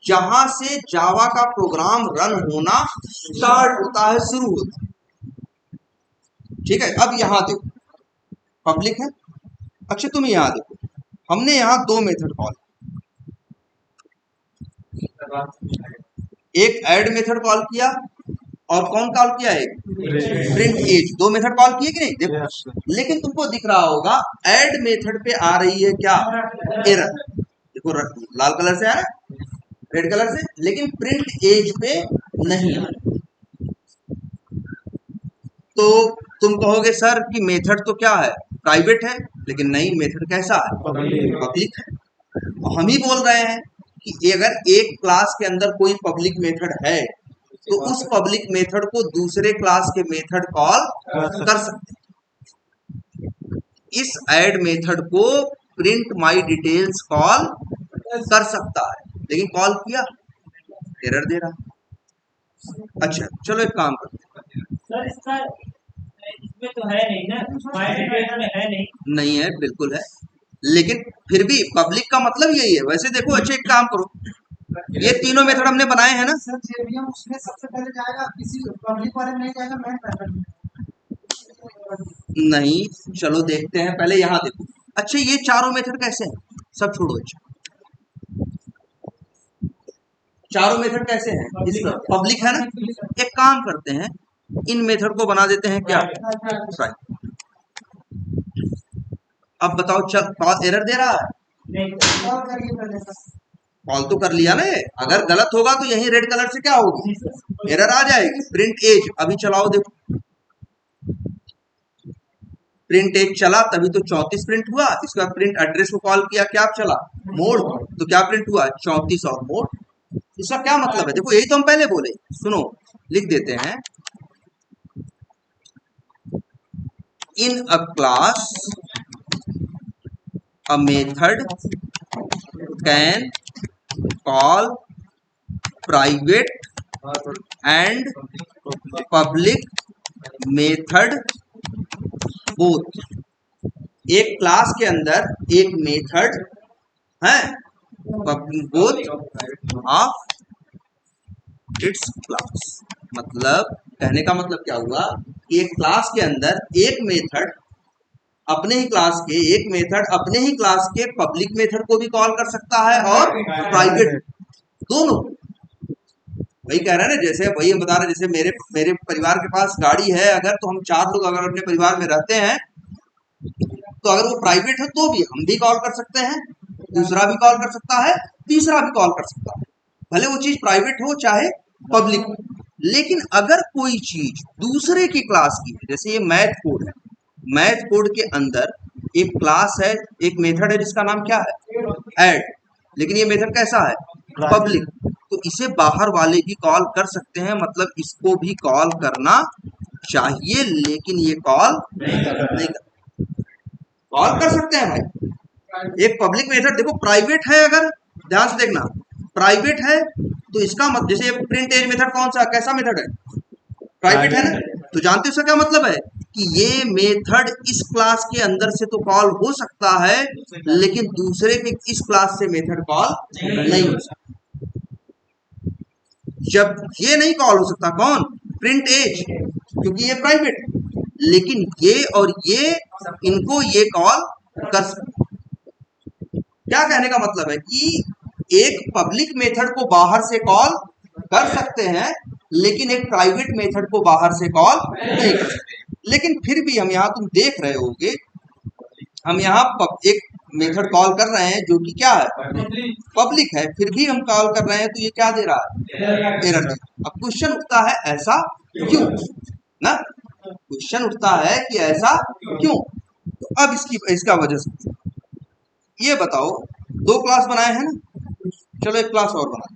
जहां से जावा का प्रोग्राम रन होना स्टार्ट होता है, शुरू होता है। ठीक है, अब यहां देखो पब्लिक है। अच्छा तुम यहां देखो, हमने यहां दो मेथड कॉल, एक ऐड मेथड कॉल किया और कौन कॉल किया? एक प्रिंट एज। दो मेथड कॉल किए कि नहीं? देखो लेकिन तुमको दिख रहा होगा ऐड मेथड पे आ रही है क्या? एरर। देखो लाल कलर से आ रहा है, रेड कलर से, लेकिन प्रिंट एज पे नहीं आ रहा। तो तुम कहोगे सर कि मेथड तो क्या है? प्राइवेट है। लेकिन नहीं, मेथड कैसा है? पब्लिक है। हम ही बोल रहे हैं कि अगर एक क्लास के अंदर कोई पब्लिक मेथड है तो उस पब्लिक मेथड को दूसरे क्लास के मेथड कॉल कर सकते हैं। इस ऐड मेथड को प्रिंट माई डिटेल्स कॉल कर सकता है, लेकिन कॉल किया एरर दे रहा। अच्छा चलो एक काम करते हैं सर, इसका इसमें तो है नहीं ना, माय डिटेल्स में है नहीं है, बिल्कुल है, लेकिन फिर भी पब्लिक का मतलब यही है। वैसे देखो, अच्छा एक काम करो, ये तीनों मेथड हमने बनाए हैं ना सर, जेवीएम उसमें सबसे पहले जाएगा, किसी पब्लिक वाले में नहीं जाएगा, मेन मेथड में नहीं। चलो देखते हैं, पहले यहाँ देखो। अच्छा ये चारों मेथड कैसे हैं? सब छोड़ो, अच्छा चारों मेथड कैसे हैं? पब्लिक है ना? एक काम करते हैं, इन मेथड को बना देते हैं क्या? अब बताओ, चल कॉल एरर दे रहा है? कॉल तो कर लिया ना। अगर गलत होगा तो यही रेड कलर से क्या होगी? एरर आ जाएगी। प्रिंट एज अभी चलाओ, देखो प्रिंट एज चला, तभी तो 34 प्रिंट हुआ। इसके बाद प्रिंट एड्रेस को कॉल किया, क्या चला? मोड। तो क्या प्रिंट हुआ? 34 और मोड। इसका क्या मतलब है? देखो यही तो हम पहले बोले। सुनो, लिख देते हैं, in a class a method can call private and public method both। एक क्लास के अंदर एक मेथड है बोथ ऑफ इट्स क्लास। मतलब कहने का मतलब क्या हुआ कि एक क्लास के अंदर एक मेथड अपने ही क्लास के, एक मेथड अपने ही क्लास के पब्लिक मेथड को भी कॉल कर सकता है और प्राइवेट, दोनों। वही कह रहे हैं ना, जैसे वही हम बता रहे हैं, जैसे मेरे परिवार के पास गाड़ी है अगर, तो हम 4 लोग अगर अपने परिवार में रहते हैं, तो अगर वो प्राइवेट है तो भी हम भी कॉल कर सकते हैं, दूसरा भी कॉल कर सकता है, तीसरा भी कॉल कर सकता है, भले वो चीज प्राइवेट हो चाहे पब्लिक हो। लेकिन अगर कोई चीज दूसरे की क्लास की है, जैसे ये मैथ कोड है, मैथ कोड के अंदर एक क्लास है, एक मेथड है जिसका नाम क्या है? ऐड। लेकिन ये मेथड कैसा है? पब्लिक। तो इसे बाहर वाले भी कॉल कर सकते हैं, मतलब इसको भी कॉल करना चाहिए, लेकिन ये कॉल नहीं कर, कॉल कर सकते हैं भाई। एक पब्लिक मेथड देखो प्राइवेट है, अगर ध्यान से देखना प्राइवेट है तो इसका मतलब जैसे प्रिंट एज मेथड कौन सा कैसा मेथड है, प्राइवेट है ना, तो जानते हो इसका क्या मतलब है कि ये मेथड इस क्लास के अंदर से तो कॉल हो सकता है लेकिन दूसरे के इस क्लास से मेथड कॉल नहीं हो सकता। जब ये नहीं कॉल हो सकता कौन, प्रिंट एज, क्योंकि ये प्राइवेट है, लेकिन ये और ये इनको ये कॉल कर सकते। क्या कहने का मतलब है कि एक पब्लिक मेथड को बाहर से कॉल कर सकते हैं लेकिन एक प्राइवेट मेथड को बाहर से कॉल नहीं कर सकते। लेकिन फिर भी हम यहाँ तुम देख रहे होगे हम यहाँ एक मेथड कॉल कर रहे हैं जो कि क्या है, पब्लिक है, फिर भी हम कॉल कर रहे हैं तो ये क्या दे रहा है, एरर। अब क्वेश्चन उठता है ऐसा क्यों ना, क्वेश्चन उठता है कि ऐसा क्यों। तो अब इसका वजह से ये बताओ, दो क्लास बनाए हैं ना, चलो एक क्लास और बनाए,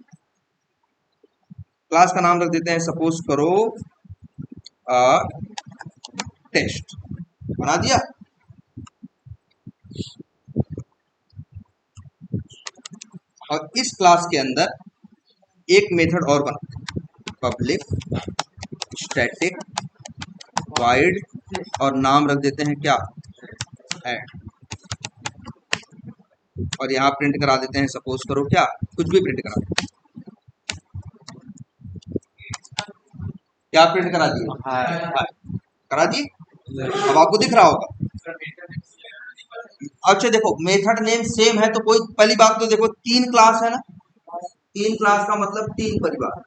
क्लास का नाम रख देते हैं सपोज करो टेस्ट, बना दिया। और इस क्लास के अंदर एक मेथड और बना, पब्लिक स्टैटिक वाइड, और नाम रख देते हैं क्या, ऐड, और यहाँ प्रिंट करा देते हैं सपोज करो क्या, कुछ भी प्रिंट करा देते हैं। क्या प्रिंट करा दिए, करा दिए, अब आपको दिख रहा होगा। अच्छा देखो मेथड नेम सेम है तो कोई, पहली बात तो देखो तीन क्लास है ना, तीन क्लास का मतलब तीन परिवार।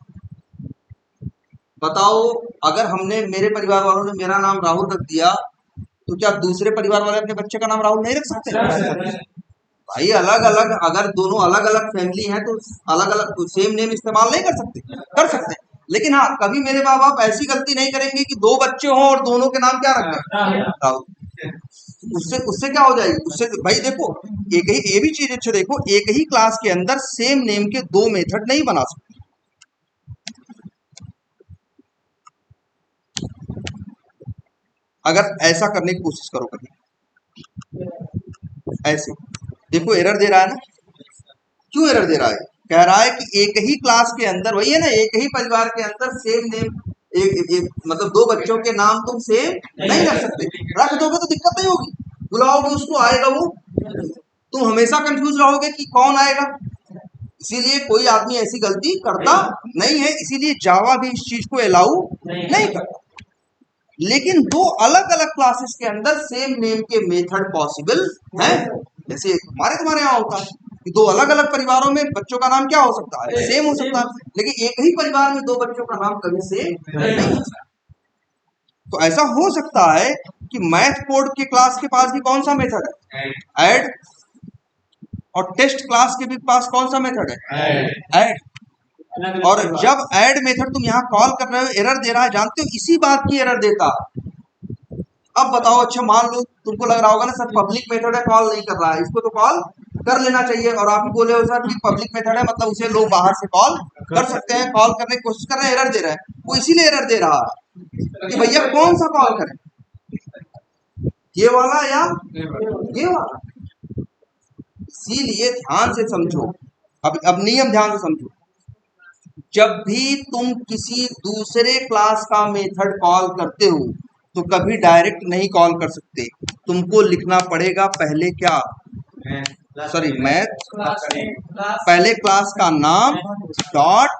बताओ अगर हमने, मेरे परिवार वालों ने मेरा नाम राहुल रख दिया तो क्या दूसरे परिवार वाले अपने बच्चे का नाम राहुल नहीं रख सकते? भाई अलग अलग, अगर दोनों अलग अलग फैमिली हैं तो अलग अलग सेम नेम इस्तेमाल नहीं कर सकते, कर सकते हैं। लेकिन हाँ कभी मेरे माँ बाप ऐसी गलती नहीं करेंगे कि दो बच्चे हों और दोनों के नाम क्या रख दें, राहुल। उससे उससे क्या हो जाएगी, उससे भाई देखो एक ही, ये भी चीज अच्छा देखो, एक ही क्लास के अंदर सेम नेम के दो मेथड नहीं बना सकते। अगर ऐसा करने की कोशिश करो कभी, ऐसे देखो एरर दे रहा है ना, क्यों एरर दे रहा है, कह रहा है कि एक ही क्लास के अंदर, वही है ना, एक ही परिवार के अंदर सेम नेम, एक मतलब दो बच्चों के नाम तुम सेम नहीं रख सकते, रख दोगे तो दिक्कत नहीं होगी, बुलाओगे उसको आएगा वो, तुम हमेशा कंफ्यूज रहोगे कि कौन आएगा। इसीलिए कोई आदमी ऐसी गलती करता नहीं है, इसीलिए जावा भी इस चीज को अलाउ नहीं करता। लेकिन दो अलग अलग क्लासेस के अंदर सेम नेम के मेथड पॉसिबल हैं, जैसे तुम्हारे यहाँ होता है कि दो अलग अलग परिवारों में बच्चों का नाम क्या हो सकता है, सेम हो सकता है, लेकिन एक ही परिवार में दो बच्चों का नाम कभी सेम नहीं हो सकता। तो ऐसा हो सकता है कि मैथ कोड के क्लास के पास भी कौन सा मेथड है, ऐड, और टेस्ट क्लास के भी पास कौन सा मेथड है, ऐड। और जब ऐड मेथड तुम यहाँ कॉल कर रहे हो एरर दे रहा है, जानते हो इसी बात की एरर देता। अब बताओ, अच्छा मान लो तुमको लग रहा होगा ना सर पब्लिक मेथड है कॉल नहीं कर रहा है, इसको तो कॉल कर लेना चाहिए, और आप ही बोले हो सर कि पब्लिक मेथड है मतलब उसे लोग बाहर से कॉल कर सकते हैं, कॉल करने की कोशिश कर रहे हैं, एरर दे रहा है। वो इसीलिए एरर दे रहा है कि भैया कौन सा कॉल करें, ये वाला या ये वाला। इसीलिए ध्यान से समझो, अब नियम ध्यान से समझो, जब भी तुम किसी दूसरे क्लास का मेथड कॉल करते हो तो कभी डायरेक्ट नहीं कॉल कर सकते, तुमको लिखना पड़ेगा पहले क्या, सॉरी मैथ, पहले क्लास का नाम डॉट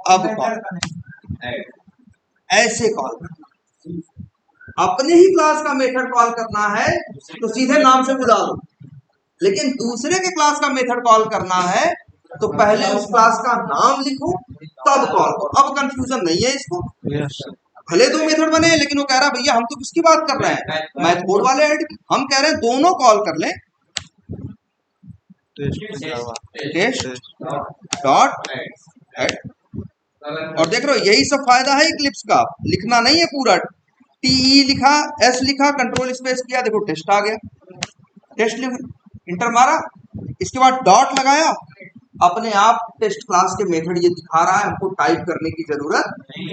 अब कॉल, ऐसे कॉल करना। अपने ही क्लास का मेथड कॉल करना है तो सीधे नाम से बुला दो, लेकिन दूसरे के क्लास का मेथड कॉल करना है तो पहले उस क्लास का नाम लिखो तब कॉल करो। अब कंफ्यूजन नहीं है इसको, भले दो मेथड बने लेकिन वो कह रहा है भैया हम तो किसकी बात कर रहे हैं, मैथ कोड वाले ऐड की, हम कह रहे हैं दोनों कॉल कर लें, टेस्ट डॉट ऐड। और देख रहे हो यही सब फायदा है इक्लिप्स का, लिखना नहीं है पूरा, टी लिखा, एस लिखा, कंट्रोल स्पेस किया, देखो टेस्ट आ गया, टेस्ट लिख, इंटर मारा, इसके बाद डॉट लगाया, अपने आप टेस्ट क्लास के मेथड ये दिखा रहा है, हमको टाइप करने की जरूरत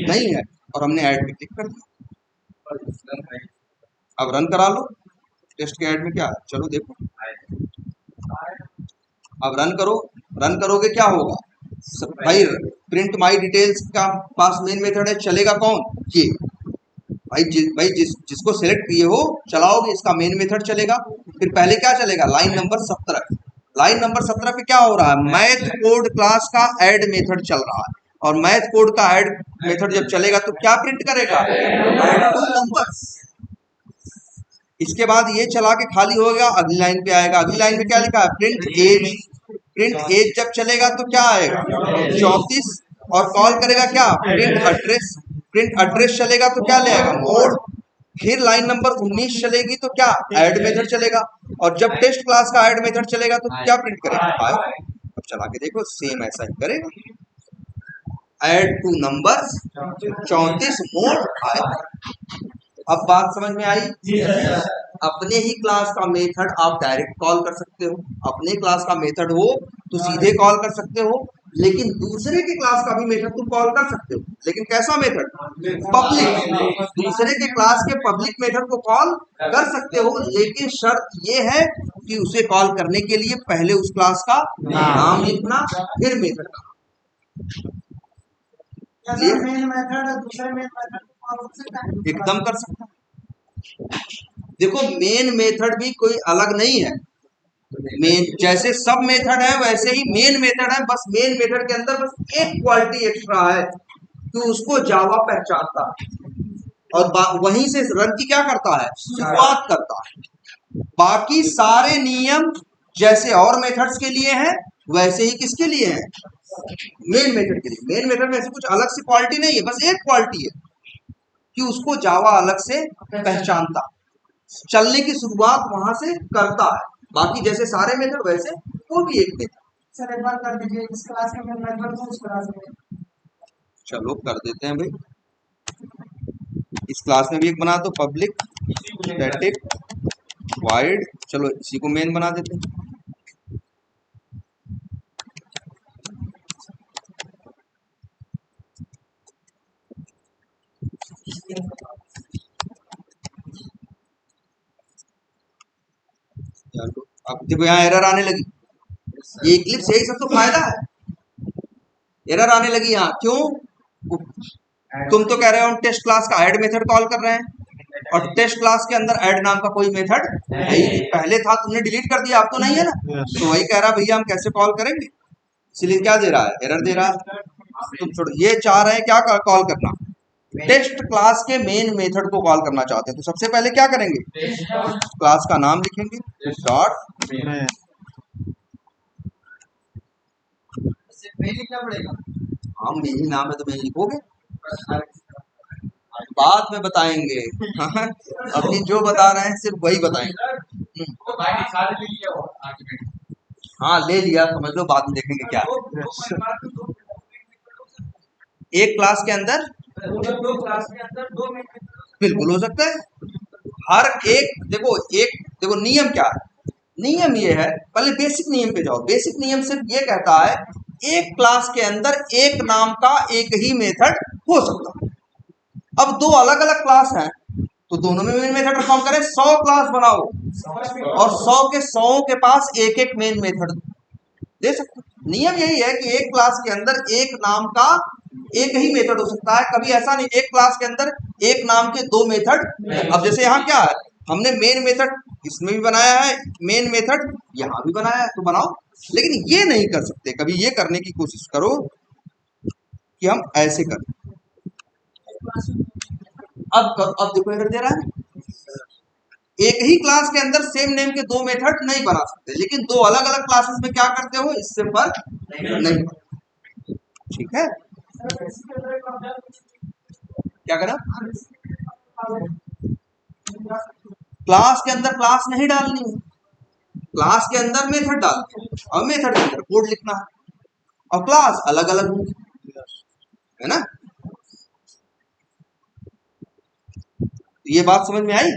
नहीं है, और हमने ऐड पे क्लिक कर दिया। अब रन करा लो, टेस्ट के ऐड में क्या, चलो देखो, अब रन करो, रन करोगे क्या होगा भाई, प्रिंट माई डिटेल्स का पास मेन मेथड है, चलेगा कौन? ये भाई जिसको सिलेक्ट किए हो चलाओगे, इसका मेन मेथड चलेगा। फिर पहले क्या चलेगा? Line number 17। लाइन नंबर 17 पे क्या हो रहा है? मैथ कोड क्लास का ऐड मेथड चल रहा है, और मैथ कोड का ऐड मेथड जब चलेगा तो क्या प्रिंट करेगा? Add two numbers. इसके बाद ये चला के खाली हो गया, अगली लाइन पे आएगा। अगली लाइन में क्या लिखा है? Print age. प्रिंट एज जब चलेगा तो क्या आएगा? 34। और कॉल करेगा क्या? Print address. प्रिंट एड्रेस चलेगा तो क्या ले आएगा? मोड। फिर लाइन नंबर 19 चलेगी तो क्या? ऐड मेथड चलेगा। और जब टेस्ट क्लास का ऐड मेथड चलेगा तो क्या प्रिंट करेगा? 5। अब चला के देखो, सेम ऐसा ही करेगा। ऐड टू नंबर्स 34 मोड आएगा। अब बात समझ में आई? अपने ही क्लास का मेथड आप डायरेक्ट कॉल कर सकते हो, अपने क्लास का मेथड हो तो सीधे कॉल कर सकते हो, लेकिन दूसरे के क्लास का भी मेथड तुम कॉल कर सकते हो। लेकिन कैसा मेथड? पब्लिक। दूसरे के क्लास के पब्लिक मेथड को कॉल कर सकते हो, लेकिन शर्त ये है कि उसे कॉल करने के लिए पहले उस क्लास का नाम लिखना, फिर मेथड का। मेन मेथड दूसरे मेन मेथड एकदम कर सकता है। देखो, मेन मेथड भी कोई अलग नहीं है। मेन जैसे सब मेथड है वैसे ही मेन मेथड है, बस मेन मेथड के अंदर बस एक क्वालिटी एक्स्ट्रा है कि उसको जावा पहचानता है और वहीं से रन की क्या करता है? शुरुआत करता है। बाकी सारे नियम जैसे और मेथड्स के लिए हैं वैसे ही किसके लिए हैं? मेन मेथड के लिए। मेन मेथड में ऐसी कुछ अलग सी क्वालिटी नहीं है, बस एक क्वालिटी है कि उसको जावा अलग से पहचानता, चलने की शुरुआत वहां से करता है। बाकी जैसे सारे मेथड वैसे वो भी एक मेथड। सर एक बार कर दीजिए इस क्लास के मेथड को उस क्लास में। चलो कर देते हैं भाई। इस क्लास में भी एक बना दो, पब्लिक स्टैटिक वाइड। चलो इसी को मेन बना देते हैं। अब देखो यहाँ एरर आने लगी। ये इक्लिप्स यही सब तो फायदा है। एरर आने लगी यहाँ, क्यों? तुम तो कह रहे हो टेस्ट क्लास का ऐड मेथड कॉल कर रहे हैं, और टेस्ट क्लास के अंदर ऐड नाम का कोई मेथड है ही नहीं। पहले था, तुमने डिलीट कर दिया, अब तो नहीं है ना। तो वही कह रहा भैया हम कैसे कॉल करेंगे, इसलिए क्या दे रहा है? एरर दे रहा है। तुम छोड़ो, ये चाह रहे हैं क्या कॉल करना? टेस्ट क्लास के मेन मेथड को कॉल करना चाहते हैं, तो सबसे पहले क्या करेंगे? क्लास का नाम लिखेंगे, डॉट लिखना पड़ेगा। हाँ, मेन नाम है तो मेन लिखोगे, बाद में बताएंगे। अभी जो बता रहे हैं सिर्फ वही बताएंगे। हाँ ले लिया, समझ लो, बाद में देखेंगे क्या। एक क्लास के अंदर बिल्कुल हो सकता है। हर एक देखो नियम क्या है? नियम ये है, पहले बेसिक नियम पे जाओ। बेसिक नियम सिर्फ ये कहता है एक क्लास के अंदर एक नाम का एक ही मेथड हो सकता है। अब दो अलग अलग क्लास हैं तो दोनों में मेन मेथड परफॉर्म करें। 100 क्लास बनाओ और 100 के 100 के पास एक एक मेन मेथड दे सकते। नियम यही है कि एक क्लास के अंदर एक नाम का एक ही मेथड हो सकता है। कभी ऐसा नहीं एक क्लास के अंदर एक नाम के दो मेथड। अब जैसे यहाँ क्या है, हमने मेन मेथड इसमें भी बनाया है, मेन मेथड यहाँ भी बनाया है, तो बनाओ। लेकिन ये नहीं कर सकते। कभी ये करने की कोशिश करो कि हम ऐसे करें। अब देखो एरर दे रहा है। एक ही क्लास के अंदर सेम नेम के दो मेथड नहीं बना सकते, लेकिन दो अलग अलग क्लासेस में क्या करते हो इससे फर्क नहीं पड़ता। ठीक है, क्या करा? क्लास के अंदर क्लास नहीं डालनी है, क्लास के अंदर मेथड डालनी है, और मेथड के अंदर कोड लिखना है, और क्लास अलग अलग होंगी, है ना। ये बात समझ में आई?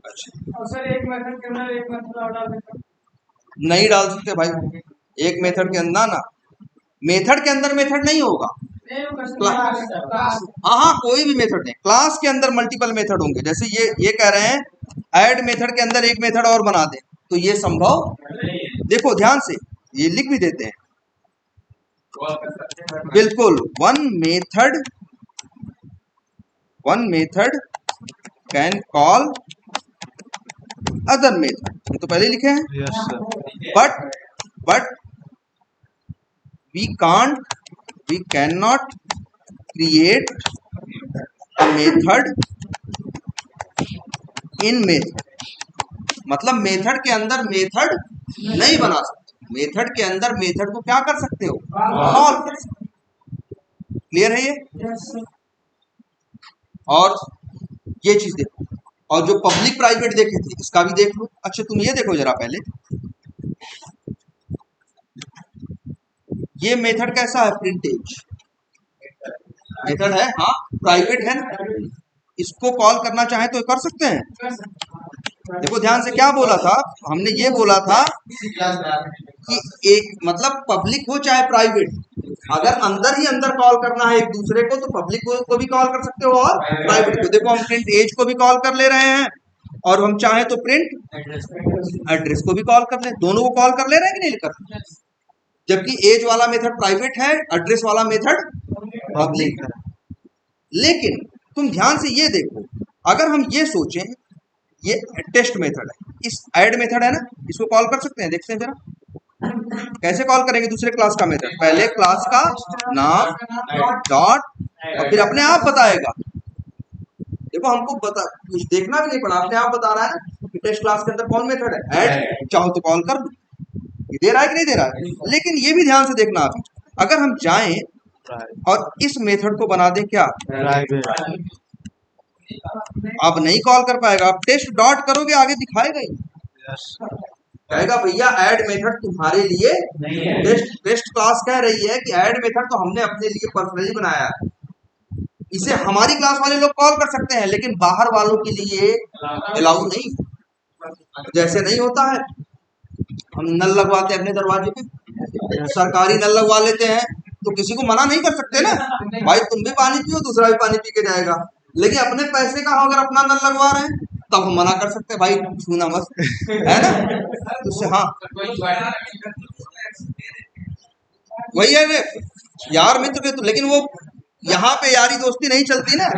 अच्छा, सर एक मेथड के अंदर एक मेथड और डाल देते नहीं डाल सकते भाई। एक मेथड के अंदर ना, मेथड के अंदर मेथड नहीं होगा। हाँ, कोई भी मेथड नहीं। क्लास के अंदर मल्टीपल मेथड होंगे। जैसे ये कह रहे हैं ऐड मेथड के अंदर एक मेथड और बना दें, तो ये संभव। देखो ध्यान से, ये लिख भी देते हैं, बिल्कुल, one method can call other method, ये तो पहले लिखे हैं। Yes, sir. But we can not create a method in method, मतलब मेथड के अंदर मेथड नहीं बना सकते, मेथड के अंदर मेथड को क्या कर सकते हो, कॉल कर सकते हो। क्लियर है ये? और ये चीज देखो, और जो पब्लिक प्राइवेट देखे थे इसका भी देख लो। अच्छा तुम ये देखो जरा पहले, ये मेथड कैसा है, प्रिंटेज मेथड है, हाँ प्राइवेट है ना, इसको कॉल करना चाहे तो कर सकते हैं। देखो ध्यान से क्या बोला था हमने, ये बोला था कि एक मतलब पब्लिक हो चाहे प्राइवेट, अगर अंदर ही अंदर कॉल करना है एक दूसरे को तो पब्लिक को भी कॉल कर सकते हो और प्राइवेट को। देखो हम प्रिंट एज को भी कॉल कर ले रहे हैं और हम चाहे तो प्रिंट एड्रेस को भी कॉल कर ले, दोनों को कॉल कर ले रहे हैं कि नहीं कर, जबकि एज वाला मेथड प्राइवेट है, एड्रेस वाला मेथड पब्लिक है। लेकिन तुम ध्यान से ये देखो, अगर हम ये सोचें ये टेस्ट मेथड है, इस ऐड मेथड है ना, इसको कॉल कर सकते हैं, देखते हैं जरा कैसे कॉल करेंगे दूसरे क्लास का मेथड। पहले क्लास का नाम डॉट और फिर अपने आप बताएगा। देखो हमको बता कुछ देखना भी नहीं पड़ा, अपने आप बता रहा है ना कि टेस्ट क्लास के अंदर कौन मेथड है, ऐड, चाहो तो कॉल कर लो। ये दे रहा है कि नहीं दे रहा है? लेकिन ये भी ध्यान से देखना आप, अगर हम जाएं और इस मेथड को बना दें क्या, अब नहीं कॉल कर पाएगा। आप टेस्ट डॉट करोगे आगे दिखाएगा ही, कहेगा भैया ऐड मेथड तुम्हारे लिए टेस्ट क्लास कह रही है कि ऐड मेथड तो हमने अपने लिए पर्सनली बनाया है, इसे हमारी क्लास वाले लोग कॉल कर सकते हैं लेकिन बाहर वालों के लिए अलाउ नहीं। जैसे नहीं होता है हम नल लगवाते हैं अपने दरवाजे पे, सरकारी नल लगवा लेते हैं तो किसी को मना नहीं कर सकते ना, भाई तुम भी पानी पियो दूसरा भी पानी पी के जाएगा। लेकिन अपने पैसे का अगर अपना नल लगवा रहे हैं तब हम मना कर सकते हैं, भाई छूना मत, है ना। उससे हाँ वही है रे यार मित्र के तो, लेकिन वो यहाँ पे यारी दोस्ती नहीं चलती ना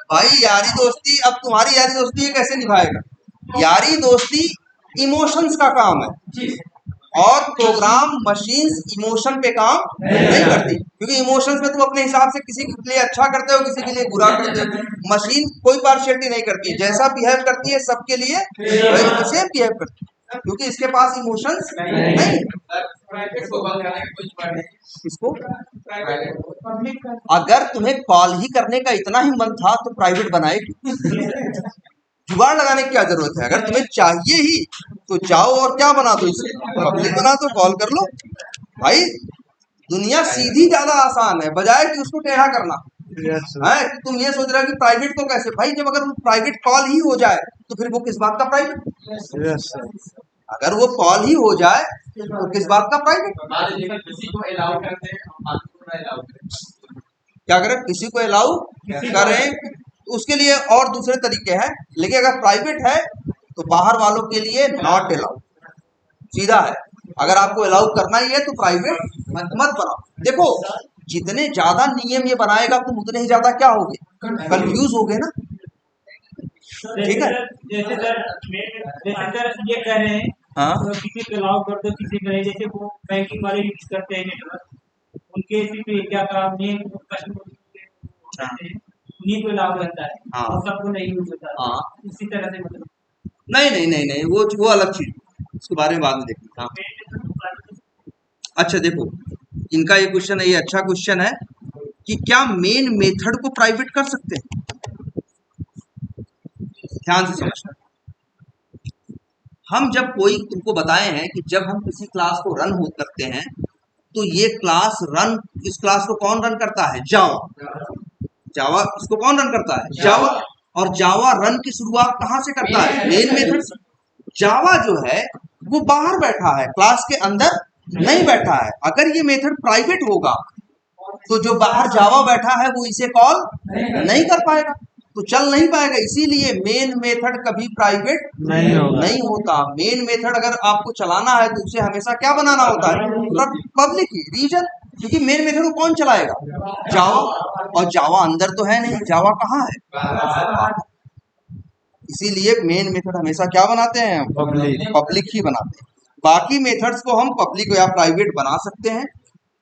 भाई। यारी दोस्ती, अब तुम्हारी यारी दोस्ती ये कैसे निभाएगा? यारी दोस्ती इमोशंस का काम है और प्रोग्राम मशीन्स इमोशन पे काम नहीं करती, क्योंकि इमोशंस में तुम अपने हिसाब से किसी के लिए अच्छा करते हो किसी के लिए बुरा करते हो। मशीन कोई पार्शियलिटी नहीं करती है, जैसा बिहेव करती है सबके लिए सेम बिहेव करती है, क्योंकि इसके पास इमोशंस नहीं। इसको अगर तुम्हें कॉल ही करने का इतना ही मन था तो प्राइवेट बनाएगी, जुगाड़ लगाने की क्या जरूरत है? अगर तुम्हें चाहिए ही तो जाओ और क्या बना दो, इसे पब्लिक बना दो, कॉल कर लो। भाई दुनिया सीधी ज्यादा आसान है बजाय कि उसको टेढ़ा करना। है तुम ये सोच रहे हो कि प्राइवेट को कैसे, भाई जब अगर वो प्राइवेट कॉल ही हो जाए तो फिर वो किस बात का प्राइवेट? अगर वो कॉल ही हो जाए तो किस बात का प्राइवेट? किसी को अलाउ करते हैं, क्या करें, किसी को अलाउ करें तो उसके लिए और दूसरे तरीके हैं, लेकिन अगर प्राइवेट है तो बाहर वालों के लिए नॉट अलाउ, सीधा है। अगर आपको अलाउ करना ही है तो प्राइवेट मत बनाओ। देखो जितने ज्यादा नियम ये बनाएगा तुम उतने ही ज्यादा क्या होगे, कंफ्यूज होगे ना। ठीक है, जैसे सर ये कह रहे हैं हाँ तो किसी को अलाउ कर दो, किसी को, जैसे वो बैंकिंग वाले यूज करते हैं नेटवर्क, उनके सिर्फ क्या काम नहीं, उन्हीं को अलाउ रहता है, हाँ। और सबको नहीं यूज होता। हाँ इसी तरह से मतलब नहीं वो अलग चीज, उसके बारे में बाद में देखना। अच्छा देखो इनका ये क्वेश्चन है, ये अच्छा क्वेश्चन है कि क्या मेन मेथड को प्राइवेट कर सकते हैं? ध्यान से समझना, हम जब कोई तुमको बताए हैं कि जब हम किसी क्लास को रन हो करते हैं तो ये क्लास रन, इस क्लास को कौन रन करता है? जावा इसको कौन रन करता है? जावा। और जावा रन की शुरुआत कहाँ से करता है? मेन मेथड से। जावा जो है वो बाहर बैठा है, क्लास के अंदर नहीं बैठा है। अगर ये मेथड प्राइवेट होगा तो जो बाहर जावा बैठा है वो इसे कॉल नहीं कर पाएगा। तो चल नहीं पाएगा। इसीलिए मेन मेथड कभी प्राइवेट नहीं होता। मेन मेथड अगर आपको चलाना है तो उसे हमेशा क्या बनाना होता है, पब्लिक ही। रीजन, क्योंकि मेन मेथड को कौन चलाएगा, जावा, और जावा अंदर तो है नहीं, जावा कहाँ है। इसीलिए मेन मेथड हमेशा क्या बनाते हैं हम, पब्लिक ही बनाते हैं। बाकी मेथड्स को हम पब्लिक या प्राइवेट बना सकते हैं।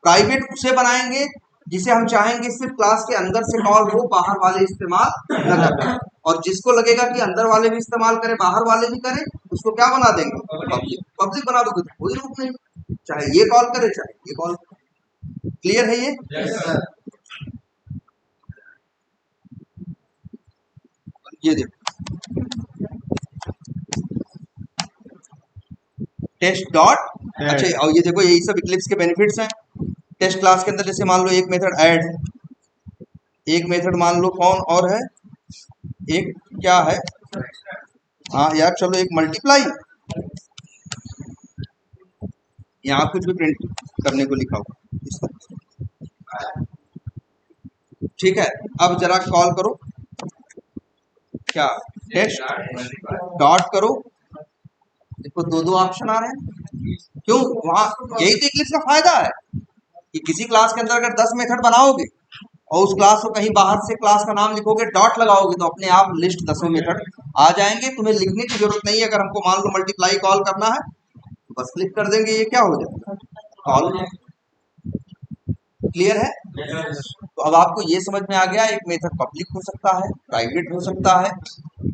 प्राइवेट उसे बनाएंगे जिसे हम चाहेंगे सिर्फ क्लास के अंदर से कॉल हो, बाहर वाले इस्तेमाल न करें, और जिसको लगेगा कि अंदर वाले भी इस्तेमाल करें बाहर वाले भी करें, उसको क्या बना देंगे, पब्लिक। पब्लिक बना दोगे तो कोई रूप नहीं, चाहे ये कॉल करे चाहे ये कॉल करे। क्लियर है ये? ये देखो टेस्ट डॉट, अच्छा, और ये देखो यही सब इक्लिप्स के बेनिफिट्स हैं। टेस्ट क्लास के अंदर जैसे मान लो एक मेथड ऐड, एक मेथड मान लो कौन और है, एक क्या है, हाँ यार चलो, एक मल्टीप्लाई, यहाँ कुछ भी प्रिंट करने को लिखा हुआ, ठीक है। अब जरा कॉल करो, क्या टेस्ट डॉट करो, देखो दो ऑप्शन आ रहे हैं। क्यों, वहां यही तो इक्लिप्स का फायदा है कि किसी क्लास के अंदर अगर 10 मेथड बनाओगे और उस क्लास को कहीं बाहर से क्लास का नाम लिखोगे, डॉट लगाओगे, तो अपने आप लिस्ट 10 मेथड आ जाएंगे। तुम्हें लिखने की जरूरत नहीं है। अगर हमको मान लो मल्टीप्लाई कॉल करना है तो बस क्लिक कर देंगे, ये क्या हो जाएगा, कॉल। क्लियर है? तो अब आपको ये समझ में आ गया, एक मेथड पब्लिक हो सकता है, प्राइवेट हो सकता है,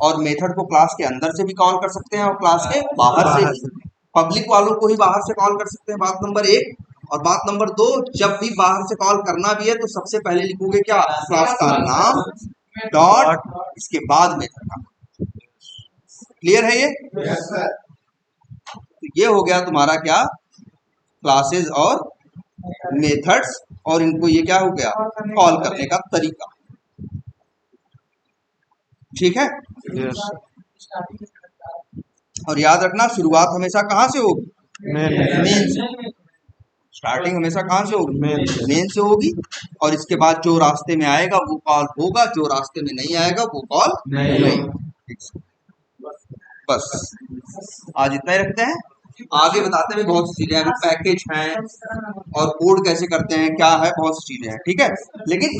और मेथड को क्लास के अंदर से भी कॉल कर सकते हैं और क्लास के बाहर से भी। पब्लिक वालों को ही बाहर से कॉल कर सकते हैं, बात नंबर 1। और बात नंबर 2, जब भी बाहर से कॉल करना भी है तो सबसे पहले लिखोगे क्या, क्लास का नाम डॉट, इसके बाद मेथड का। क्लियर है ये? तो ये हो गया तुम्हारा क्या, क्लासेस और मेथड्स, और इनको ये क्या हो गया, कॉल करने का तरीका। ठीक है? और याद रखना, शुरुआत हमेशा कहाँ से होगी, मेन से। स्टार्टिंग हमेशा कहाँ से होगी, मेन से होगी। और इसके बाद जो रास्ते में आएगा वो कॉल होगा, जो रास्ते में नहीं आएगा वो कॉल नहीं। बस आज इतना ही रखते हैं। आगे बताते हैं बहुत सी चीजें, अभी पैकेज हैं और कोड कैसे करते हैं, क्या है, बहुत सी चीजें हैं। ठीक है, लेकिन